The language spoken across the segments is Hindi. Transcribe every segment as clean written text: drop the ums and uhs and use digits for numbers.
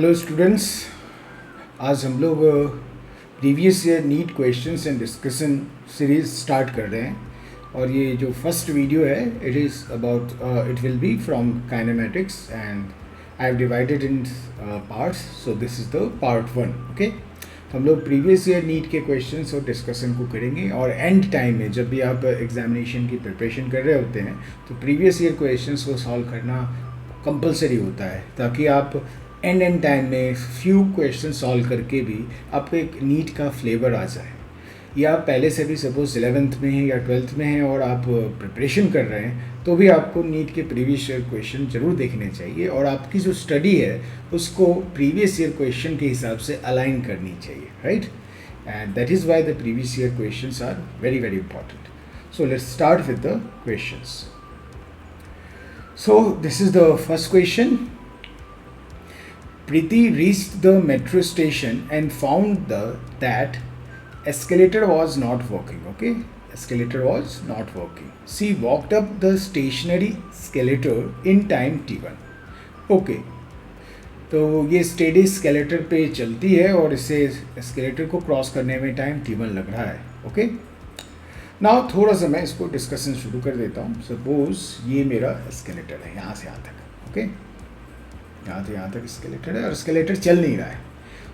हेलो स्टूडेंट्स, आज हम लोग previous year NEET questions and discussion series start कर रहे हैं और ये जो फर्स्ट वीडियो है it is about it will be from kinematics and I have divided in parts, so this is the part 1. Okay, हम लोग प्रीवियस ईयर नीट के क्वेश्चंस और डिस्कशन को करेंगे और एंड टाइम में जब भी आप एग्जामिनेशन की प्रिपरेशन कर रहे होते हैं तो प्रीवियस ईयर क्वेश्चंस को सॉल्व करना कंपलसरी होता है ताकि आप एंड टाइम में फ्यू क्वेश्चन सॉल्व करके भी आपको एक नीट का फ्लेवर आ जाए. या आप पहले से भी सपोज 11th में हैं या 12th में हैं और आप प्रिपरेशन कर रहे हैं तो भी आपको नीट के प्रीवियस ईयर क्वेश्चन ज़रूर देखने चाहिए और आपकी जो स्टडी है उसको प्रीवियस ईयर क्वेश्चन के हिसाब से अलाइन करनी चाहिए, right? And that is why the previous year questions are very very important. So let's start with the questions. So this is the first question. Preeti reached the metro station and found that escalator was not working. Okay, escalator was not working. She walked up the stationary escalator in time t1. Okay, तो ये स्टेडी escalator पे चलती है और इसे escalator को क्रॉस करने में टाइम t1 लग रहा है. ओके, नाउ थोड़ा सा मैं इसको डिस्कशन शुरू कर देता हूँ. सपोज ये मेरा एस्केलेटर है यहाँ से यहाँ तक. ओके, यहाँ से यहाँ तक एस्केलेटर है और एस्केलेटर चल नहीं रहा है.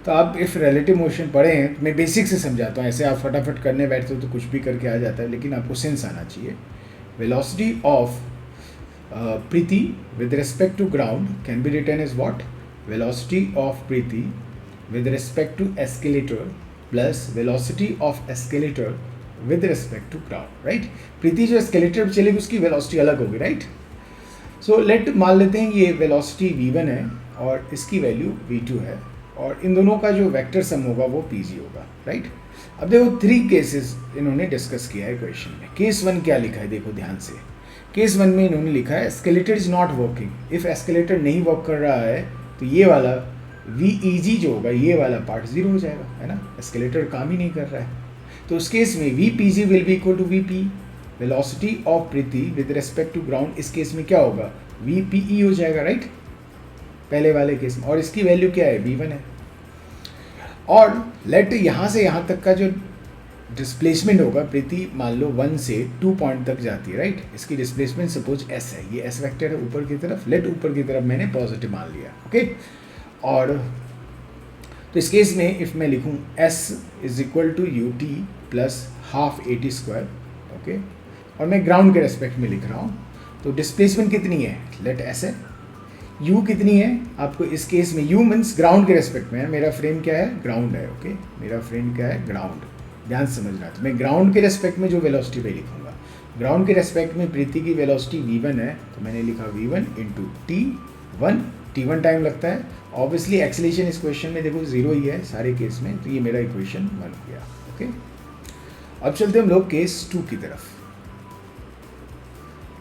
तो आप इफ़ रिलेटिव मोशन पढ़े हैं, मैं बेसिक से समझाता हूँ. ऐसे आप फटाफट करने बैठते हो तो कुछ भी करके आ जाता है, लेकिन आपको सेंस आना चाहिए. Velocity of Preeti with respect to ground can be written as what? Velocity of Preeti with respect to escalator plus velocity of escalator with respect to ground, right? Preeti जो एस्केलेटर पर चलेगी उसकी वेलोसिटी अलग होगी, राइट? सो लेट मान लेते हैं ये वेलोसिटी v1 है और इसकी वैल्यू v2 है और इन दोनों का जो वेक्टर सम होगा वो pg होगा, राइट? अब देखो 3 केसेस इन्होंने डिस्कस किया है क्वेश्चन में. केस 1 क्या लिखा है देखो ध्यान से. केस 1 में इन्होंने लिखा है escalator is not working. If escalator नहीं वर्क कर रहा है तो ये वाला veg जो होगा ये वाला पार्ट 0 हो जाएगा, है ना? एस्केलेटर काम ही नहीं कर रहा है. तो उस केस में vpg will be equal to vp. Velocity of Preeti with respect to ground इस केस में क्या होगा? vpe हो जाएगा, राइट? पहले वाले केस में. और इसकी वैल्यू क्या है? v1 है. और लेट यहाँ से यहाँ तक का जो डिस्प्लेसमेंट होगा, प्रीति मान लो 1 से 2 पॉइंट तक जाती है, राइट? इसकी डिस्प्लेसमेंट सपोज s है, ये s वेक्टर है ऊपर की तरफ. लेट ऊपर की तरफ मैंने पॉजिटिव मान लिया. ओके, और तो इस केस में इफ़ मैं लिखूँ s is equal to ut plus half at square. Okay, और मैं ग्राउंड के रेस्पेक्ट में लिख रहा हूँ तो डिस्प्लेसमेंट कितनी है? लेट s है. u कितनी है आपको इस केस में? u मीन्स ग्राउंड के रेस्पेक्ट में है. मेरा फ्रेम क्या है? ग्राउंड है. ओके, मेरा फ्रेम क्या है? ग्राउंड. ध्यान से समझना है. तो मैं ग्राउंड के रेस्पेक्ट में जो वेलोसिटी पे लिखूँगा, ग्राउंड के रेस्पेक्ट में प्रीति की वेलोसिटी v1 है तो मैंने लिखा v1 इंटू t1 टाइम लगता है. ऑब्वियसली एक्सेलेरेशन इस क्वेश्चन में देखो 0 ही है सारे केस में, तो ये मेरा इक्वेशन 1 हो गया. ओके, अब चलते हम लोग केस 2 की तरफ.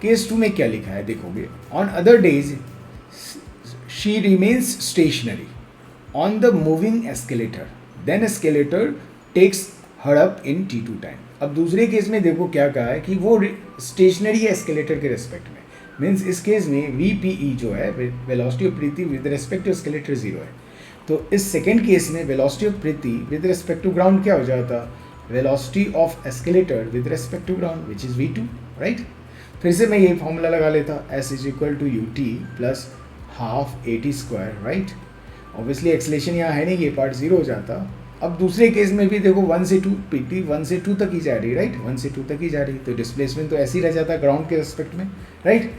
केस 2 में क्या लिखा है देखोगे. On other days she remains stationary on the moving escalator then escalator takes her up in t2 time. अब दूसरे केस में देखो क्या कहा है कि वो स्टेशनरी है एस्केलेटर के रेस्पेक्ट में. मीन्स इस केस में vpe जो है velocity of Preeti with respect to escalator 0 है. तो इस सेकेंड केस में velocity of Preeti with respect to ground क्या हो जाता? Velocity of escalator with respect to ground which is v2, right? फिर से मैं ये फॉर्मूला लगा लेता, s is equal to ut plus half at square, right? Obviously acceleration यहाँ है नहीं, ये पार्ट 0 हो जाता. अब दूसरे केस में भी देखो 1 से 2 प्रीति 1 से 2 तक ही जा रही है, राइट? 1 से 2 तक ही जा रही है तो डिस्प्लेसमेंट तो ऐसे ही रह जाता है ग्राउंड के रेस्पेक्ट में, राइट?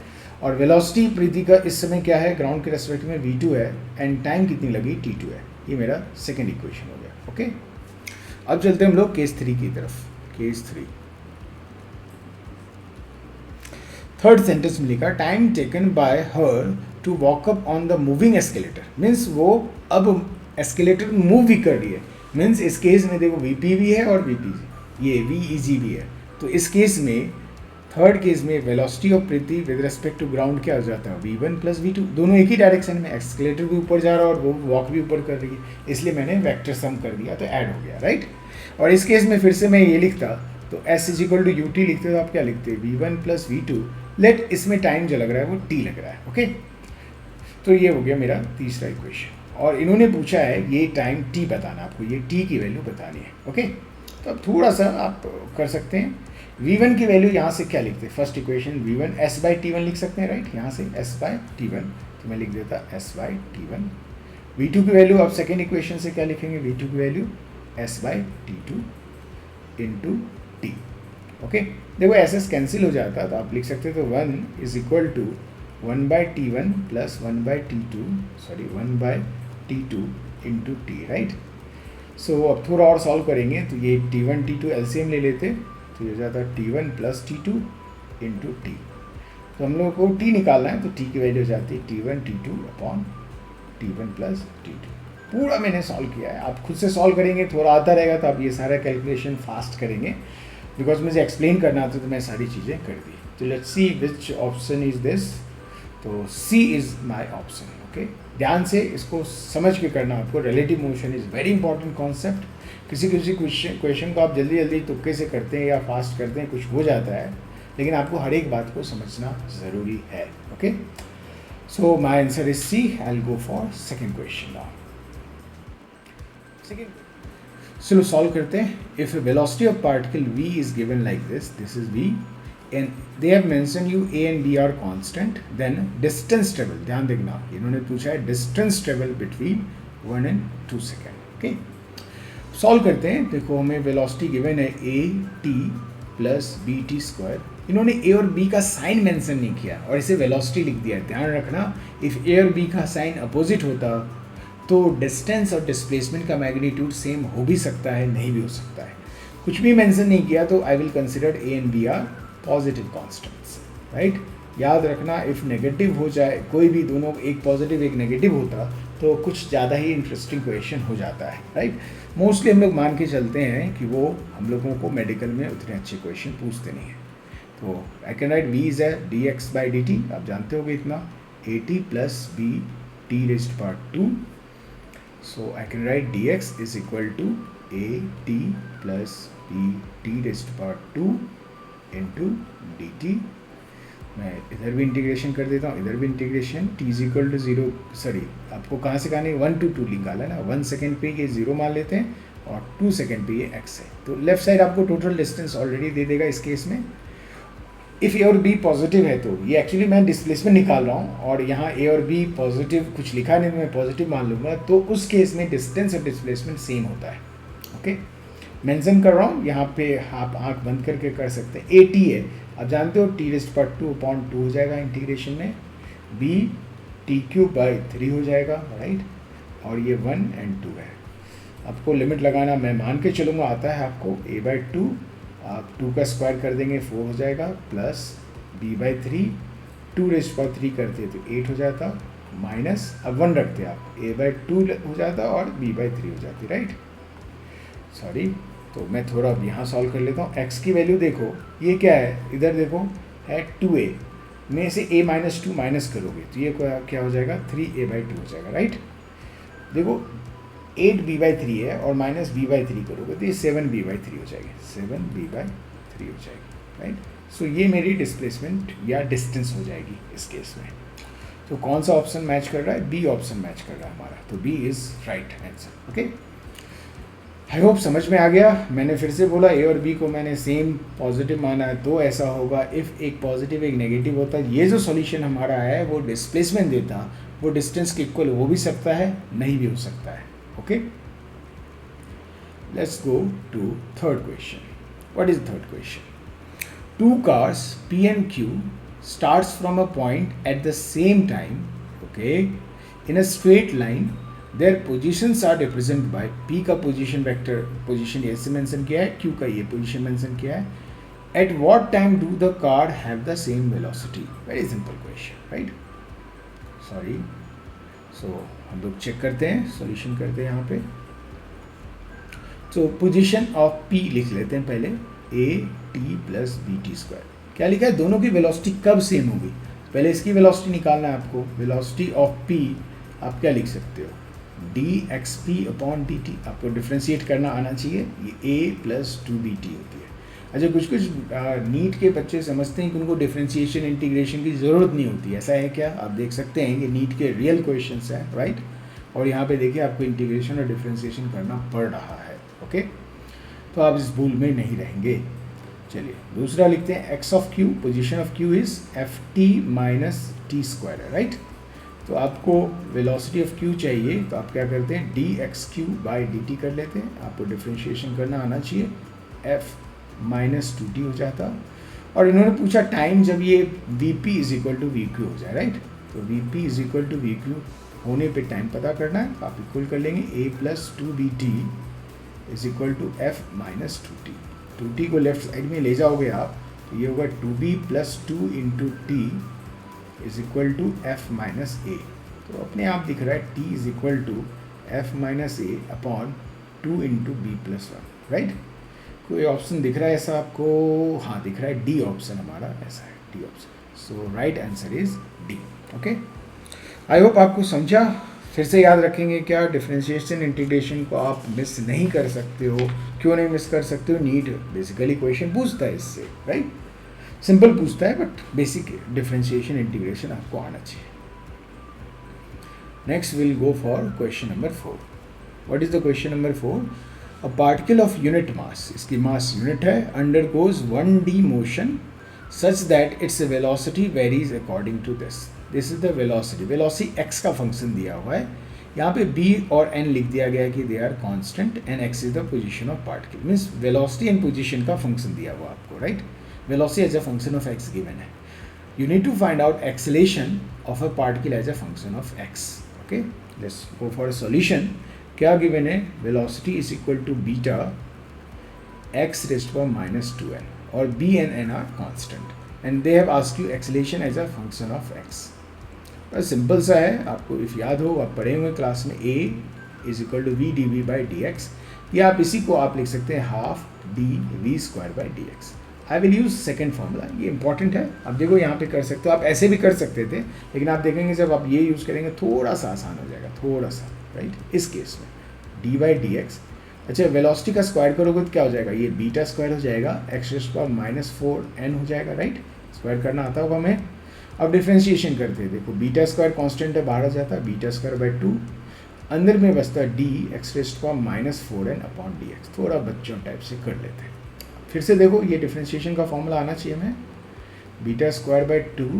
और वेलोसिटी प्रीति का इस समय क्या है? ग्राउंड के रेस्पेक्ट में v2 है एंड टाइम कितनी लगी? t2 है. ये मेरा सेकेंड इक्वेशन हो गया. ओके, अब चलते हैं हम लोग केस 3 की तरफ. केस 3 थर्ड सेंटेंस में लिखा time taken by her to walk up on the moving escalator. Means वो अब एस्केलेटर मूव भी कर रही है. मीन्स इस केस में देखो vp भी है और vpg ये veg भी है. तो इस केस में थर्ड केस में velocity of Preeti with respect to ground क्या हो जाता है? v1 plus v2. दोनों एक ही डायरेक्शन में, एक्सकेलेटर भी ऊपर जा रहा है और वो वॉक भी ऊपर कर रही है, इसलिए मैंने वेक्टर सम कर दिया तो ऐड हो गया, राइट? और इस केस में फिर से मैं ये लिखता तो s is equal to ut लिखते तो आप क्या लिखते? v1 plus v2. लेट इसमें टाइम जो लग रहा है वो t लग रहा है. ओके, तो ये हो गया मेरा तीसरा इक्वेशन. और इन्होंने पूछा है ये टाइम t बताना, आपको ये t की वैल्यू बतानी है। ओके, तो अब थोड़ा सा आप कर सकते हैं। v1 की वैल्यू यहाँ से क्या लिखते हैं, फर्स्ट इक्वेशन v1 s/t1 लिख सकते हैं, राइट, यहाँ से s/t1, तो मैं लिख देता s/t1। v2 की वैल्यू आप सेकेंड इक्वेशन से क्या लिखेंगे, v2 की value s/t2 into t. Okay, देखो एस कैंसिल हो जाता तो आप लिख सकते तो 1 is equal to 1/t1 plus 1/t2, sorry 1/t2 into t, right. So अब थोड़ा और सॉल्व करेंगे तो ये t1 t2 एलसीएम ले लेते तो ये हो जाता t1 plus t2 into T. तो हम लोगों को t निकालना है तो t की वैल्यू हो जाती है t1 t2 upon t1 plus t2। पूरा मैंने सॉल्व किया है, आप खुद से सॉल्व करेंगे थोड़ा आता रहेगा तो आप ये सारा कैलकुलेशन फास्ट करेंगे, बिकॉज मुझे एक्सप्लेन करना था तो मैं सारी चीज़ें कर दी। तो let's see which option is this, तो सी इज़ माय ऑप्शन। ओके, ध्यान से इसको समझ के करना आपको। Relative motion is very important concept. किसी क्वेश्चन को आप जल्दी जल्दी तुक्के से करते हैं या फास्ट करते हैं, कुछ हो जाता है, लेकिन आपको हर एक बात को समझना ज़रूरी है। Okay, so my answer is C. I will go for second question now. चलो सॉल्व करते हैं। If velocity of particle v is given like this is v and they have mention you a and b are constant, then distance travel, ध्यान देखना इन्होंने पूछा है distance travel between 1 and 2 second. Okay, solve करते हैं। देखो हमें वेलोसिटी गिवन है a t plus b t square. इन्होंने a और b का साइन मेंशन नहीं किया और इसे वेलोसिटी लिख दिया है। ध्यान रखना, इफ a और b का साइन अपोजिट होता तो डिस्टेंस और डिस्प्लेसमेंट का मैग्नीट्यूड सेम हो भी सकता है, नहीं भी हो सकता है। कुछ भी मेंशन नहीं किया तो I will consider a and b are positive constants, right. याद रखना, इफ़ नेगेटिव हो जाए कोई भी, दोनों एक पॉजिटिव एक नेगेटिव होता तो कुछ ज़्यादा ही इंटरेस्टिंग क्वेश्चन हो जाता है, राइट। मोस्टली हम लोग मान के चलते हैं कि वो हम लोगों को मेडिकल में उतने अच्छे क्वेश्चन पूछते नहीं हैं। तो I can write v is है d x by d t, आप जानते होगे इतना, a t plus b t raised power 2। So I can write dx is equal to a t plus b t raised to power 2 into dt। मैं इधर भी इंटीग्रेशन कर देता हूँ, इधर भी integration, t is equal to 0, sorry आपको कहाँ से कहाँ नहीं 1 to 2 निकाला है ना, 1 सेकेंड पे ये 0 मान लेते हैं और 2 सेकेंड पे ये x है। तो लेफ्ट साइड आपको टोटल डिस्टेंस ऑलरेडी दे देगा इस केस में। इफ़ ए और बी पॉजिटिव है तो ये एक्चुअली मैं डिस्प्लेसमेंट निकाल रहा हूँ और यहाँ ए और बी पॉजिटिव कुछ लिखा नहीं, मैं पॉजिटिव मान लूँगा, तो उस केस में डिस्टेंस और डिस्प्लेसमेंट सेम होता है। ओके, मेंशन कर रहा हूँ यहाँ पे, आप आँख बंद करके कर सकते हैं। ए टी है, आप जानते हो टी रेस्ट पर 2/2 हो जाएगा इंटीग्रेशन में, बी टी क्यूब बाई 3 हो जाएगा, राइट, और ये 1 and 2 है। आपको लिमिट लगाना मैं मान के चलूँगा, आता है आपको a बाई 2, आप 2 का स्क्वायर कर देंगे 4 हो जाएगा, प्लस b बाई 3, 2 रेस्ट पर 3 करते तो 8 हो जाता, माइनस अब 1 रखते आप, a बाई 2 हो जाता और b बाई 3 हो जाती, राइट। सॉरी, तो मैं थोड़ा अब यहाँ सॉल्व कर लेता हूँ। x की वैल्यू देखो, ये क्या है, इधर देखो है 2a में से a माइनस 2 माइनस करोगे तो ये क्या हो जाएगा, 3a बाई 2 हो जाएगा, राइट। देखो 8b बाई 3 है और माइनस b बाई 3 करोगे तो ये 7b बाई 3 हो जाएगी, 7b बाई 3 हो जाएगी, राइट। सो ये मेरी डिस्प्लेसमेंट या डिस्टेंस हो जाएगी इस केस में। तो कौन सा ऑप्शन मैच कर रहा है, बी ऑप्शन मैच कर रहा है हमारा, तो b is right answer. Okay, I hope समझ में आ गया। मैंने फिर से बोला ए और बी को मैंने सेम पॉजिटिव माना है तो ऐसा होगा, इफ़ एक पॉजिटिव एक नेगेटिव होता, ये जो सॉल्यूशन हमारा है वो डिस्प्लेसमेंट देता, वो डिस्टेंस के इक्वल हो भी सकता है, नहीं भी हो सकता है। Okay, let's go to third question. What is the third question? Two cars P and Q starts from a point at the same time, okay, in a straight line. Their positions are represented by P का position vector, position ऐसे mention किया है, Q का ये position mention किया है। At what time do the car have the same velocity? Very simple question, right? Sorry. So हम लोग चेक करते हैं, सॉल्यूशन करते हैं यहाँ पे। तो पोजीशन ऑफ P लिख लेते हैं पहले, a t plus b t square. क्या लिखा है, दोनों की वेलोसिटी कब सेम होगी, पहले इसकी वेलोसिटी निकालना है आपको। वेलोसिटी ऑफ P आप क्या लिख सकते हो, D x P upon D T, आपको डिफ्रेंशिएट करना आना चाहिए, ये a प्लस 2bt होती है। अच्छा, कुछ नीट के बच्चे समझते हैं कि उनको डिफरेंशिएशन इंटीग्रेशन की ज़रूरत नहीं होती, ऐसा है क्या, आप देख सकते हैं ये नीट के रियल क्वेश्चंस हैं, राइट। और यहाँ पे देखिए आपको इंटीग्रेशन और डिफ्रेंशिएशन करना पड़ रहा है। ओके, तो आप इस भूल में नहीं रहेंगे। चलिए दूसरा लिखते हैं, x of Q, position of Q is F T minus T square है, राइट। तो आपको वेलोसिटी ऑफ क्यू चाहिए, तो आप क्या करते हैं, D x Q by d T कर लेते हैं। आपको डिफ्रेंशिएशन करना आना चाहिए, एफ माइनस टू टी हो जाता। और इन्होंने पूछा टाइम जब ये v p is equal to v q हो जाए, राइट। तो v p is equal to v q होने पे टाइम पता करना है, आप इक्वल कर लेंगे a plus two b t is equal to f minus two t. Two t को लेफ्ट साइड में ले जाओगे आप, तो ये होगा two b plus two into t is equal to f minus a. तो अपने आप दिख रहा है t is equal to f minus a upon two into b plus one, right. कोई ऑप्शन दिख रहा है ऐसा आपको? हाँ दिख रहा है, डी ऑप्शन हमारा ऐसा है, D option. So right answer is D. Okay, I hope आपको समझा। फिर से याद रखेंगे क्या, डिफरेंशिएशन इंटीग्रेशन को आप मिस नहीं कर सकते हो। क्यों नहीं मिस कर सकते हो? नीट बेसिकली क्वेश्चन पूछता है इससे, राइट। सिंपल पूछता है बट बेसिक डिफरेंशिएशन इंटीग्रेशन आपको आना चाहिए। Next will go for question number 4। What is the question number 4? A particle of unit mass, इसकी मास यूनिट है, undergoes 1D motion such that its velocity varies according to this. This is the velocity, velocity x का फंक्शन दिया हुआ है। यहाँ पे b और n लिख दिया गया है कि they are constant and x is the position of particle. Means velocity and position का फंक्शन दिया हुआ आपको, right. Velocity as a function of x given है। You need to find out acceleration of a particle as a function of x। Okay, let's go for a solution. क्या गिवन है? Velocity is equal to beta x raised power minus 2n और b and n are constant and they have asked you acceleration as a function of x। बस सिंपल सा है, आपको इफ याद हो, आप पढ़े हुए क्लास में a is equal to v D v by d x, या आप इसी को आप लिख सकते हैं half d v square by d x. I will use second formula, ये इंपॉर्टेंट है। अब देखो यहाँ पे कर सकते हो, आप ऐसे भी कर सकते थे, लेकिन आप देखेंगे जब आप ये यूज़ करेंगे थोड़ा सा आसान हो जाएगा, थोड़ा सा, राइट। इस केस में डी बाई डी एक्स, अच्छा वेलोसिटी का स्क्वायर करोगे तो क्या हो जाएगा, ये बीटा स्क्वायर हो जाएगा, x raised power minus 4n हो जाएगा, राइट। स्क्वायर करना आता होगा हमें। अब डिफ्रेंशिएशन करते हैं, देखो बीटा स्क्वायर कांस्टेंट है, बाहर आ जाता है, बीटा स्क्वायर बाई 2, अंदर में बचता है d x raised power minus 4n upon D x. थोड़ा बच्चों टाइप से कर लेते हैं। फिर से देखो, ये डिफ्रेंशिएशन का फॉर्मूला आना चाहिए हमें, बीटा स्क्वायर बाई 2,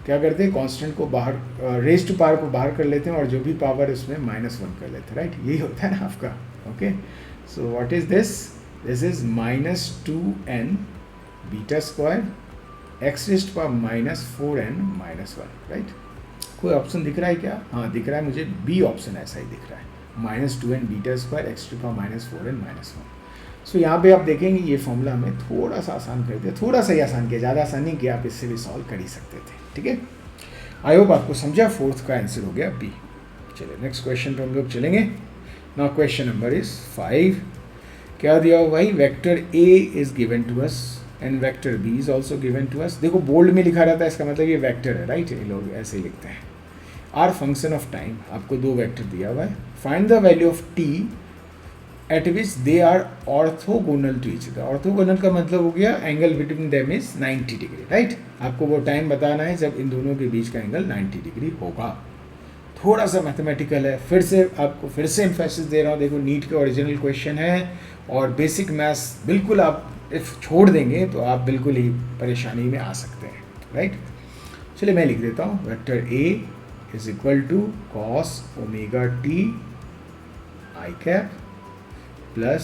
क्या करते हैं, कांस्टेंट को बाहर, रेज़ टू पावर को बाहर कर लेते हैं और जो भी पावर है उसमें माइनस 1 कर लेते हैं, राइट। यही होता है ना आपका। Okay, so what is this? This is minus 2n beta square x raised power minus 4n minus 1, right. कोई ऑप्शन दिख रहा है क्या? हाँ दिख रहा है मुझे, बी ऑप्शन ऐसा ही दिख रहा है, minus 2n beta square x to power minus 4n minus 1। So यहाँ पे आप देखेंगे ये फॉर्मूला हमें थोड़ा सा आसान कर दिया, थोड़ा सा ही आसान किया, ज़्यादा आसान नहीं किया, आप इससे भी सॉल्व कर ही सकते थे, ठीक है। आई होप आपको समझा। फोर्थ का आंसर हो गया बी। चलिए नेक्स्ट क्वेश्चन पे हम लोग चलेंगे। Now question number is 5। क्या दिया हुआ भाई, vector a is given to us and vector b is also given to us. देखो बोल्ड में लिखा रहता है, इसका मतलब ये वेक्टर है, राइट। ये लोग ऐसे ही लिखते हैं। आर फंक्शन ऑफ टाइम, आपको दो वेक्टर दिया हुआ है। Find the value of t at which they are orthogonal to each other. Orthogonal का मतलब हो गया angle between them is 90 degree, right. आपको वो टाइम बताना है जब इन दोनों के बीच का एंगल 90 डिग्री होगा। थोड़ा सा मैथमेटिकल है, फिर से आपको फिर से एम्फेसिस दे रहा हूँ। देखो नीट के ओरिजिनल क्वेश्चन है और बेसिक मैथ्स बिल्कुल आप इफ छोड़ देंगे तो आप बिल्कुल ही परेशानी में आ सकते हैं, राइट। चलिए मैं लिख देता हूँ, vector a is equal to cos omega t i cap plus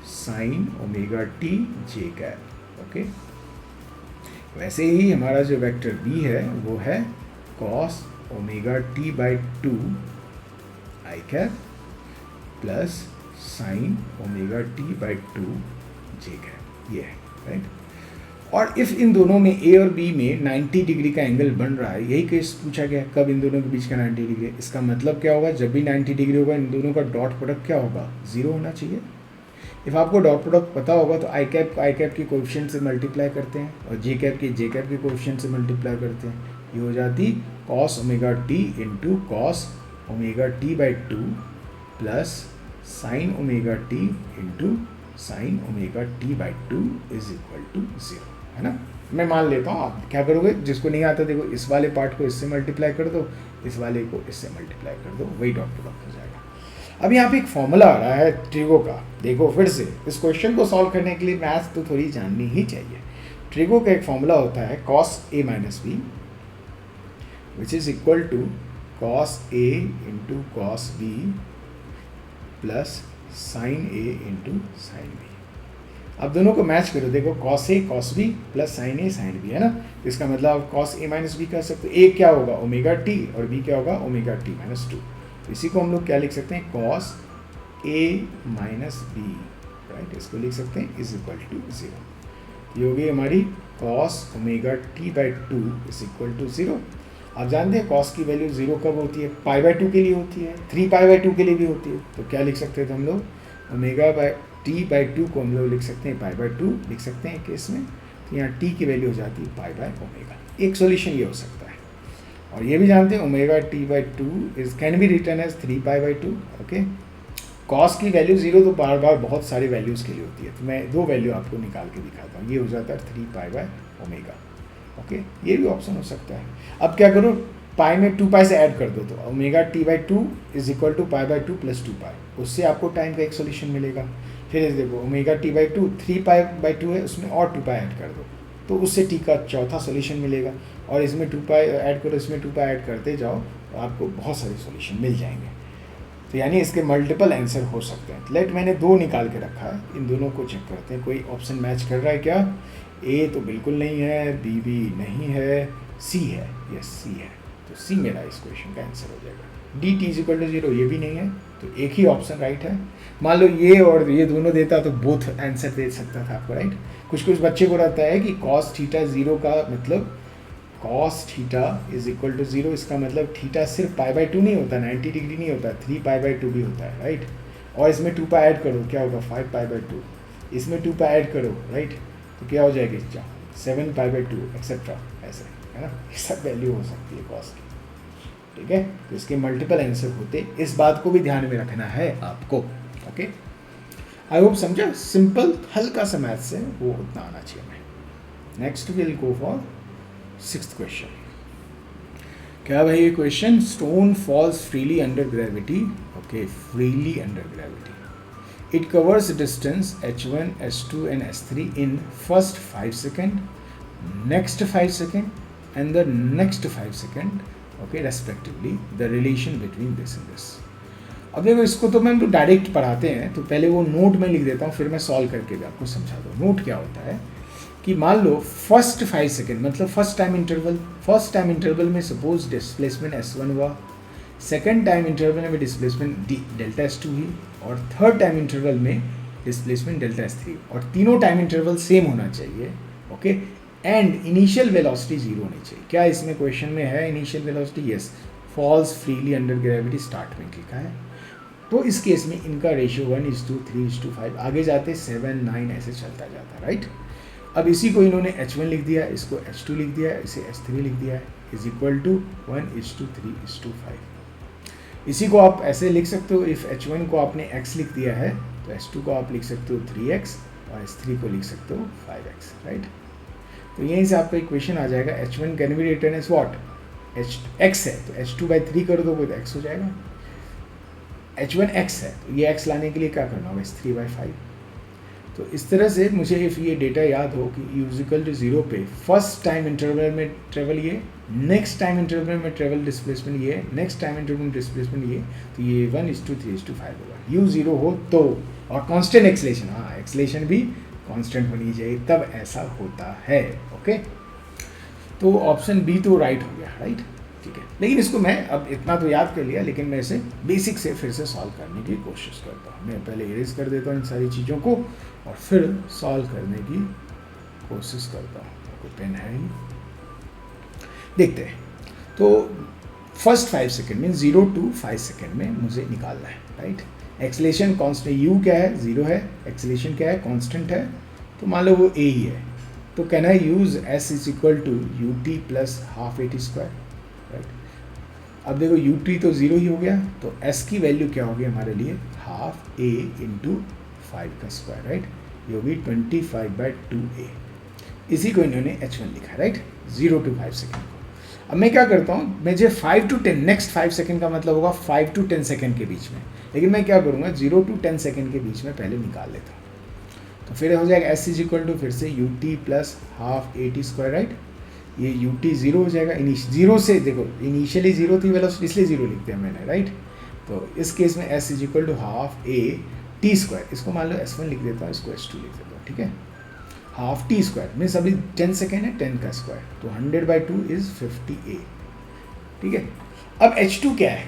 sine omega t j cap. Okay, वैसे ही हमारा जो वेक्टर बी है वो है cos omega T by 2 i cap plus sine omega T by 2 j cap, ये है, राइट। और इफ़ इन दोनों में ए और बी में 90 डिग्री का एंगल बन रहा है, यही केस पूछा गया, कब इन दोनों के बीच का 90 डिग्री। इसका मतलब क्या होगा, जब भी 90 डिग्री होगा इन दोनों का डॉट प्रोडक्ट क्या होगा, 0 होना चाहिए। इफ़ आपको डॉट प्रोडक्ट पता होगा तो आई कैप की कोएफिशिएंट से मल्टीप्लाई करते हैं और जे कैप की कोएफिशिएंट से मल्टीप्लाई करते हैं। ये हो जाती cos omega T into cos omega T by 2 plus sine omega T into sine omega T by 2 is equal to 0, है ना। मैं मान लेता हूँ, आप क्या करोगे, जिसको नहीं आता देखो इस वाले पार्ट को इससे मल्टीप्लाई कर दो, इस वाले को इससे मल्टीप्लाई कर दो, वही डॉट प्रोडक्ट हो जाएगा। अब यहाँ पे एक फॉर्मूला आ रहा है ट्रिगो का, देखो फिर से इस क्वेश्चन को सॉल्व करने के लिए मैथ्स तो थोड़ी जाननी ही चाहिए। ट्रिगो का एक फॉर्मूला होता है cos a minus B which is equal to cos a into cos B plus sine a into sine B. अब दोनों को मैच करो, देखो cos a cos b plus sine a साइन b है ना, इसका मतलब आप cos a माइनस बी कर सकते हो। a क्या होगा ओमेगा t और b क्या होगा ओमेगा t माइनस 2। इसी को हम लोग क्या लिख सकते हैं cos a minus B, right, इसको लिख सकते हैं इज इक्वल टू 0। ये होगी हमारी cos omega t by 2 is equal to 0। आप जानते हैं cos की वैल्यू 0 कब होती है, पाई बाई 2 के लिए होती है, 3 पाई बाई 2 के लिए भी होती है। तो क्या लिख सकते थे हम लोग ओमेगा बाई टी बाई 2 को हम लोग लिख सकते हैं पाई बाई 2 लिख सकते हैं केस में, तो यहाँ टी की वैल्यू हो जाती है पाई बाई ओमेगा। एक सॉल्यूशन ये हो सकता है। और ये भी जानते हैं omega T by 2 is can be written as 3 pi by 2। Okay, cos की वैल्यू 0 तो बार बार बहुत सारी वैल्यूज़ के लिए होती है, तो मैं 2 वैल्यू आपको निकाल के दिखाता हूँ। ये हो जाता है 3 पाई बाई ओमेगा। ओके, ये भी ऑप्शन हो सकता है। अब क्या करो, पाई में 2 पाई से ऐड कर दो, तो omega T by 2 is equal to pi by 2 plus 2 pi, उससे आपको टाइम का एक सोल्यूशन मिलेगा। फिर देखो omega T by 2 3 pi by 2 है, उसमें और 2 पाई ऐड कर दो, तो उससे टी का चौथा सोल्यूशन मिलेगा। और इसमें 2 पाई ऐड करो, इसमें 2 पाई ऐड करते जाओ, तो आपको बहुत सारे सोल्यूशन मिल जाएंगे। तो यानी इसके मल्टीपल आंसर हो सकते हैं। लेट मैंने 2 निकाल के रखा है, इन दोनों को चेक करते हैं कोई ऑप्शन मैच कर रहा है क्या। ए तो बिल्कुल नहीं है, बी भी नहीं है, सी है, यस सी है, तो सी मेरा इस क्वेश्चन का आंसर हो जाएगा। D T is equal to 0 ये भी नहीं है, तो एक ही ऑप्शन राइट है। मान लो ये और ये दोनों देता तो बोथ आंसर दे सकता था आपको, राइट। कुछ कुछ बच्चे को रहता है कि cos थीटा 0 का मतलब cos theta is equal to 0, इसका मतलब थीटा सिर्फ पाई बाई 2 नहीं होता, 90 डिग्री नहीं होता, 3 पाई बाई 2 भी होता है, राइट। और इसमें 2 पाई ऐड करो, क्या होगा 5 पाई बाई 2, इसमें 2 पाई ऐड करो, राइट, तो क्या हो जाएगी 7 पाई बाई 2 एक्सेट्रा, ऐसे है ना, ये सब वैल्यू हो सकती है कॉस की, ठीक है। तो इसके मल्टीपल आंसर होते, इस बात को भी ध्यान में रखना है आपको। ओके, आई होप समझा, सिंपल हल्का सा मैथ्स है वो उतना आना चाहिए हमें। Next will go for 6th question. क्या भाई ये question, stone falls freely under gravity, okay freely under gravity, it covers distance h1 h2 and h3 in first 5 second, next 5 second and the next 5 second, okay respectively, the relation between this and this। अब देखो इसको तो मैं तो डायरेक्ट पढ़ाते हैं, तो पहले वो नोट में लिख देता हूँ, फिर मैं सॉल्व करके भी आपको समझा दूँ। नोट क्या होता है कि मान लो फर्स्ट 5 सेकेंड मतलब फर्स्ट टाइम इंटरवल में सपोज डिस्प्लेसमेंट s1 हुआ, सेकेंड टाइम इंटरवल में डिस्प्लेसमेंट डेल्टा s2 हुई, और थर्ड टाइम इंटरवल में डिस्प्लेसमेंट डेल्टा s3, और तीनों टाइम इंटरवल सेम होना चाहिए। ओके, एंड इनिशियल वेलोसिटी 0 होनी चाहिए। क्या इसमें क्वेश्चन में है initial velocity? Yes, falls freely under gravity start में लिखा है। तो इस केस में इनका रेशियो 1:3 3:5, आगे जाते 7 9 ऐसे चलता जाता, राइट। अब इसी को इन्होंने h1 लिख दिया, इसको h2 लिख दिया, इसे h3 लिख दिया है, इज इक्वल टू 1:3:5। इसी को आप ऐसे लिख सकते हो, इफ़ h1 को आपने x लिख दिया है तो h2 को आप लिख सकते हो 3x और h3 को लिख सकते हो 5x, राइट। तो यहीं से आपका इक्वेशन आ जाएगा, h1 can be written as what, x है तो h2/3 कर दो तो x हो जाएगा। h1 x है तो ये x लाने के लिए क्या करना होगा, h3/5। तो इस तरह से मुझे इफ़ ये डेटा याद हो कि u=0 पे फर्स्ट टाइम इंटरवल में ट्रेवल ये, नेक्स्ट टाइम इंटरवल में ट्रेवल डिस्प्लेसमेंट ये, नेक्स्ट टाइम इंटरवल में डिस्प्लेसमेंट ये, तो ये 1:3:5 होगा। u0 हो तो, और कांस्टेंट एक्सलेशन, हाँ एक्सलेशन भी कांस्टेंट होनी चाहिए तब ऐसा होता है। ओके, तो ऑप्शन बी तो राइट हो गया, राइट, ठीक है। लेकिन इसको मैं अब इतना तो याद कर लिया, लेकिन मैं इसे बेसिक से फिर से सॉल्व करने की कोशिश करता हूँ। मैं पहले इरेज कर देता हूँ इन सारी चीज़ों को और फिर सॉल्व करने की कोशिश करता हूँ। कोई पेन है ही, देखते हैं। तो फर्स्ट 5 सेकेंड में 0 to 5 सेकेंड में मुझे निकालना है, राइट। एक्सलेशन कॉन्स्टेंट u क्या है, 0 है, एक्सलेशन क्या है, कॉन्स्टेंट है, तो मान लो वो a ही है, तो can I use s is equal to ut plus half at², right. अब देखो ut तो 0 ही हो गया, तो s की वैल्यू क्या होगी हमारे लिए, हाफ a इंटू 5 का स्क्वायर, राइट, ये होगी 25/2a। इसी को इन्होंने h1 लिखा है, राइट, 0 to 5 सेकेंड को। अब मैं क्या करता हूँ, मुझे 5 to 10, नेक्स्ट 5 सेकेंड का मतलब होगा 5 to 10 सेकेंड के बीच में, लेकिन मैं क्या करूँगा 0 to 10 सेकेंड के बीच में पहले निकाल लेता हूँ। तो फिर हो जाएगा s इज इक्वल टू फिर से ut plus half A T square, right, ये ut 0 हो जाएगा। जीरो से देखो इनिशियली 0 थी वेलोसिटी, इसलिए 0 लिखते हैं मैंने, राइट। तो इस केस में s is equal to half A T square, इसको मान लो s1 लिख देता हूँ, इसको s2 लिख देता हूँ, ठीक है। हाफ टी स्क्वायर मीन्स अभी 10 सेकेंड है, 10 का स्क्वायर, तो 100/2 इज 50a, ठीक है। अब h2 क्या है,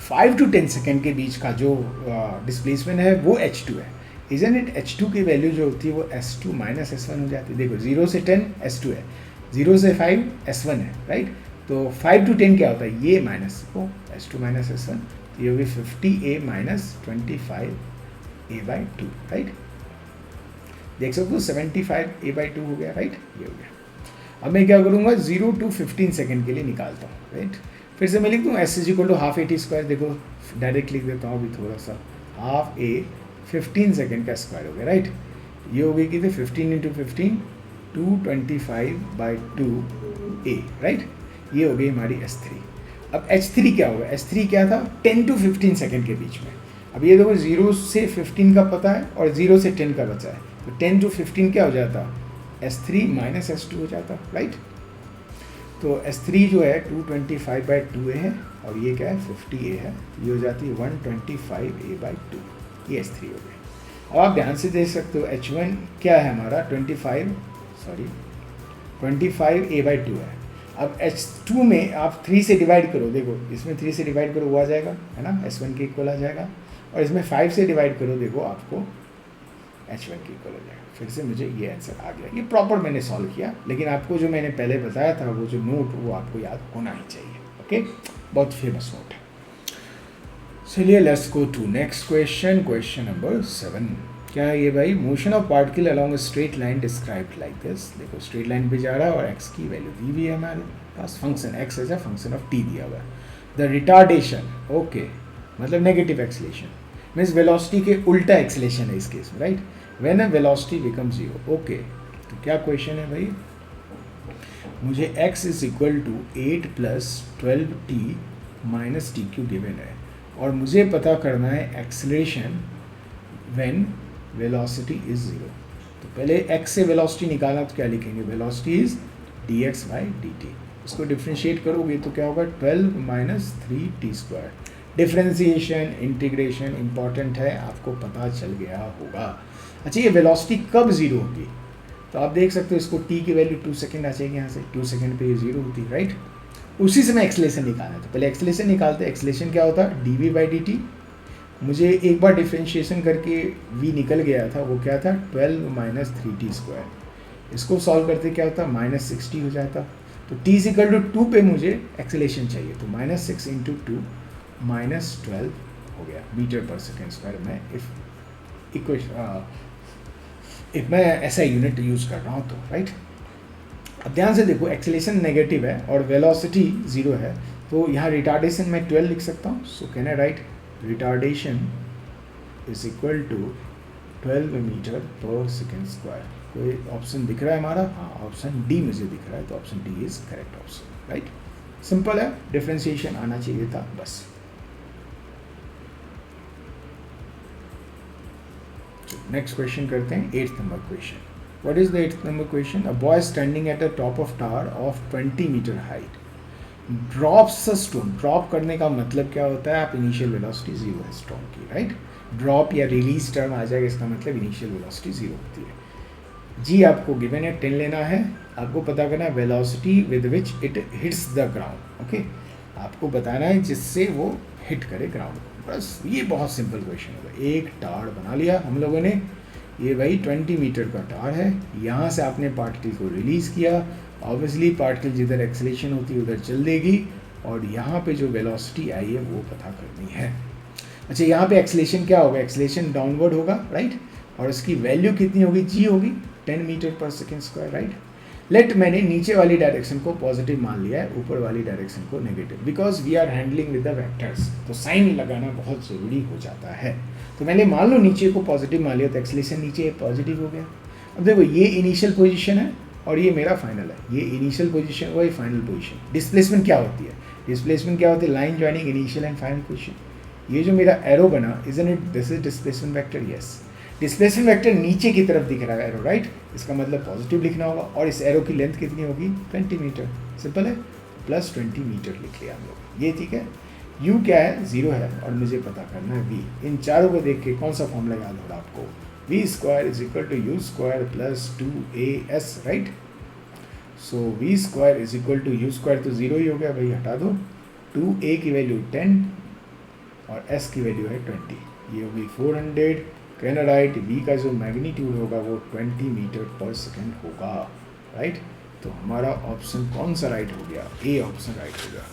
5 to 10 सेकेंड के बीच का जो डिस्प्लेसमेंट है वो h2 है, इजन इट। h2 की वैल्यू जो होती है वो s2 माइनस s1 हो जाती है। देखो 0 से 10 s2 है, 0 से 5 s1 है, राइट। तो 5 to 10 क्या होता है, ये माइनस को s2 माइनस s1, तो ये होगी 50a माइनस 25a/2, राइट। देख सकते हो 75a/2 हो गया, राइट, ये हो गया। अब मैं क्या करूँगा 0 to 15 सेकेंड के लिए निकालता हूँ, राइट। फिर से मैं लिख दूँ s is equal to half A T square, देखो डायरेक्ट लिख देता हूँ अभी थोड़ा सा, हाफ ए 15 सेकेंड का स्क्वायर हो गया, राइट। ये हो गई कितने 15 × 15 225/2a, राइट। ये हो गई हमारी s3। अब h3 क्या होगा, h3 क्या था 10 to 15 सेकेंड के बीच में। अब ये देखो 0 से 15 का पता है और 0 से 10 का बचा है, तो 10 to 15 क्या हो जाता, s3 माइनस s2 हो जाता, राइट। तो s3 जो है 225/2a है और ये क्या है 50a है, ये हो जाती है 125a/2, ये s3 हो गई। अब आप ध्यान से देख सकते हो h1 क्या है हमारा 25a/2 है। अब h2 में आप 3 से डिवाइड करो, देखो इसमें 3 से डिवाइड करो वो आ जाएगा, है ना, s1 के इक्वल आ जाएगा, और इसमें 5 से डिवाइड करो, देखो आपको h1 के इक्वल हो जाएगा। फिर से मुझे ये आंसर आ गया, ये प्रॉपर मैंने सॉल्व किया, लेकिन आपको जो मैंने पहले बताया था वो जो नोट वो आपको याद होना ही चाहिए, ओके, बहुत फेमस नोट है। चलिए let's go to next question, question number 7। क्या है ये भाई, motion of particle along a straight line described like this. देखो स्ट्रेट लाइन पे जा रहा है और x की वैल्यू दी हुई है हमारे पास, function x as a function of t दिया हुआ है। द रिटार्डेशन, ओके, मतलब नेगेटिव एक्सेलेरेशन, मीन्स वेलोसिटी के उल्टा एक्सेलेरेशन है इस केस में, right, when a velocity become 0, okay. तो क्या क्वेश्चन है भाई, मुझे x is equal to 8 + 12t - tq given है, और मुझे पता करना है एक्सेलरेशन व्हेन वेलोसिटी इज 0। तो पहले x से वेलोसिटी निकालना, तो क्या लिखेंगे, वेलोसिटी इज dx/dt। इसको डिफ्रेंशिएट करोगे तो क्या होगा 12 - 3t²। डिफ्रेंशिएशन इंटीग्रेशन इंपॉर्टेंट है, आपको पता चल गया होगा। अच्छा ये वेलोसिटी कब 0 होगी, तो आप देख सकते हो इसको t की वैल्यू 2 सेकेंड आ जाएगी, यहाँ से 2 सेकेंड पे ये 0 होती है, राइट। उसी समय एक्सेलरेशन निकालना है, तो पहले एक्सेलरेशन निकालते हैं। एक्सेलरेशन क्या होता है dv/dt, मुझे एक बार डिफ्रेंशिएशन करके v निकल गया था, वो क्या था 12 - 3t²। इसको सॉल्व करते क्या होता -60 हो जाता। तो t = 2 पे मुझे एक्सेलरेशन चाहिए, तो -6 × 2 -12 हो गया मीटर/सेकेंड²। मैं इफ मैं ऐसा यूनिट यूज़ कर रहा हूँ तो, राइट। अब ध्यान से देखो एक्सेलरेशन नेगेटिव है और वेलोसिटी 0 है, तो यहाँ रिटार्डेशन मैं 12 लिख सकता हूँ। So can I write retardation is equal to 12 मीटर/सेकेंड²। कोई ऑप्शन दिख रहा है हमारा, हाँ ऑप्शन डी मुझे दिख रहा है, तो option D is correct option, right. Simple है, डिफ्रेंशिएशन आना चाहिए था बस। नेक्स्ट क्वेश्चन करते हैं, 8th number question. What is the 8th number question, a boy standing at the top of tower of 20 metre height drops a stone. Drop करने का मतलब क्या होता है, आप इनिशियल वेलोसिटी 0 है स्टोन की, राइट। ड्रॉप या रिलीज टर्म आ जाएगा, इसका मतलब इनिशियल वेलोसिटी 0 होती है। जी आपको गिवन है 10 लेना है, आपको पता करना है velocity with which it hits the ground, okay. आपको बताना है जिससे वो हिट करे ग्राउंड, बस ये बहुत सिंपल क्वेश्चन होगा। एक टावर बना लिया हम लोगों ने, ये भाई 20 मीटर का टावर है, यहाँ से आपने पार्टिकल को रिलीज़ किया, ऑब्वियसली पार्टिकल जिधर एक्सेलरेशन होती है उधर चल देगी, और यहाँ पे जो वेलोसिटी आई है वो पता करनी है। अच्छा यहाँ पे एक्सेलरेशन क्या होगा, एक्सेलरेशन डाउनवर्ड होगा, राइट, और इसकी वैल्यू कितनी होगी, जी होगी 10 मीटर/सेकेंड², राइट। लेट मैंने नीचे वाली डायरेक्शन को पॉजिटिव मान लिया है, ऊपर वाली डायरेक्शन को negative, because we are handling with the vectors, तो साइन लगाना बहुत ज़रूरी हो जाता है। तो मैंने मान लो नीचे को पॉजिटिव मान लिया, तो एक्सेलरेशन नीचे पॉजिटिव हो गया। अब देखो ये इनिशियल पोजीशन है, और ये मेरा फाइनल है, ये इनिशियल पोजीशन हुआ, ये फाइनल पोजीशन। डिस्प्लेसमेंट क्या होती है? डिस्प्लेसमेंट क्या होती है? Line joining initial and final position. ये जो मेरा एरो बना, isn't it this is displacement vector? Yes. Displacement vector नीचे की तरफ दिख रहा है एरो, राइट? इसका मतलब पॉजिटिव लिखना होगा, और इस एरो की लेंथ कितनी होगी? 20 मीटर। सिंपल है, प्लस 20 मीटर लिख लिया हम लोग, ये ठीक है। u क्या है? 0 है, और मुझे पता करना है v। इन चारों को देख के कौन सा फॉर्मूला याद होगा आपको? v square is equal to you square plus 2as, right? So v square is equal to you square तो 0 ही हो गया भाई, हटा दो। 2a की वैल्यू 10 और s की वैल्यू है 20, ये होगी 400। कैन राइट v का जो मैग्नीट्यूड होगा वो 20 मीटर पर सेकेंड होगा, राइट? तो हमारा ऑप्शन कौन सा राइट हो गया? ए ऑप्शन राइट हो गया।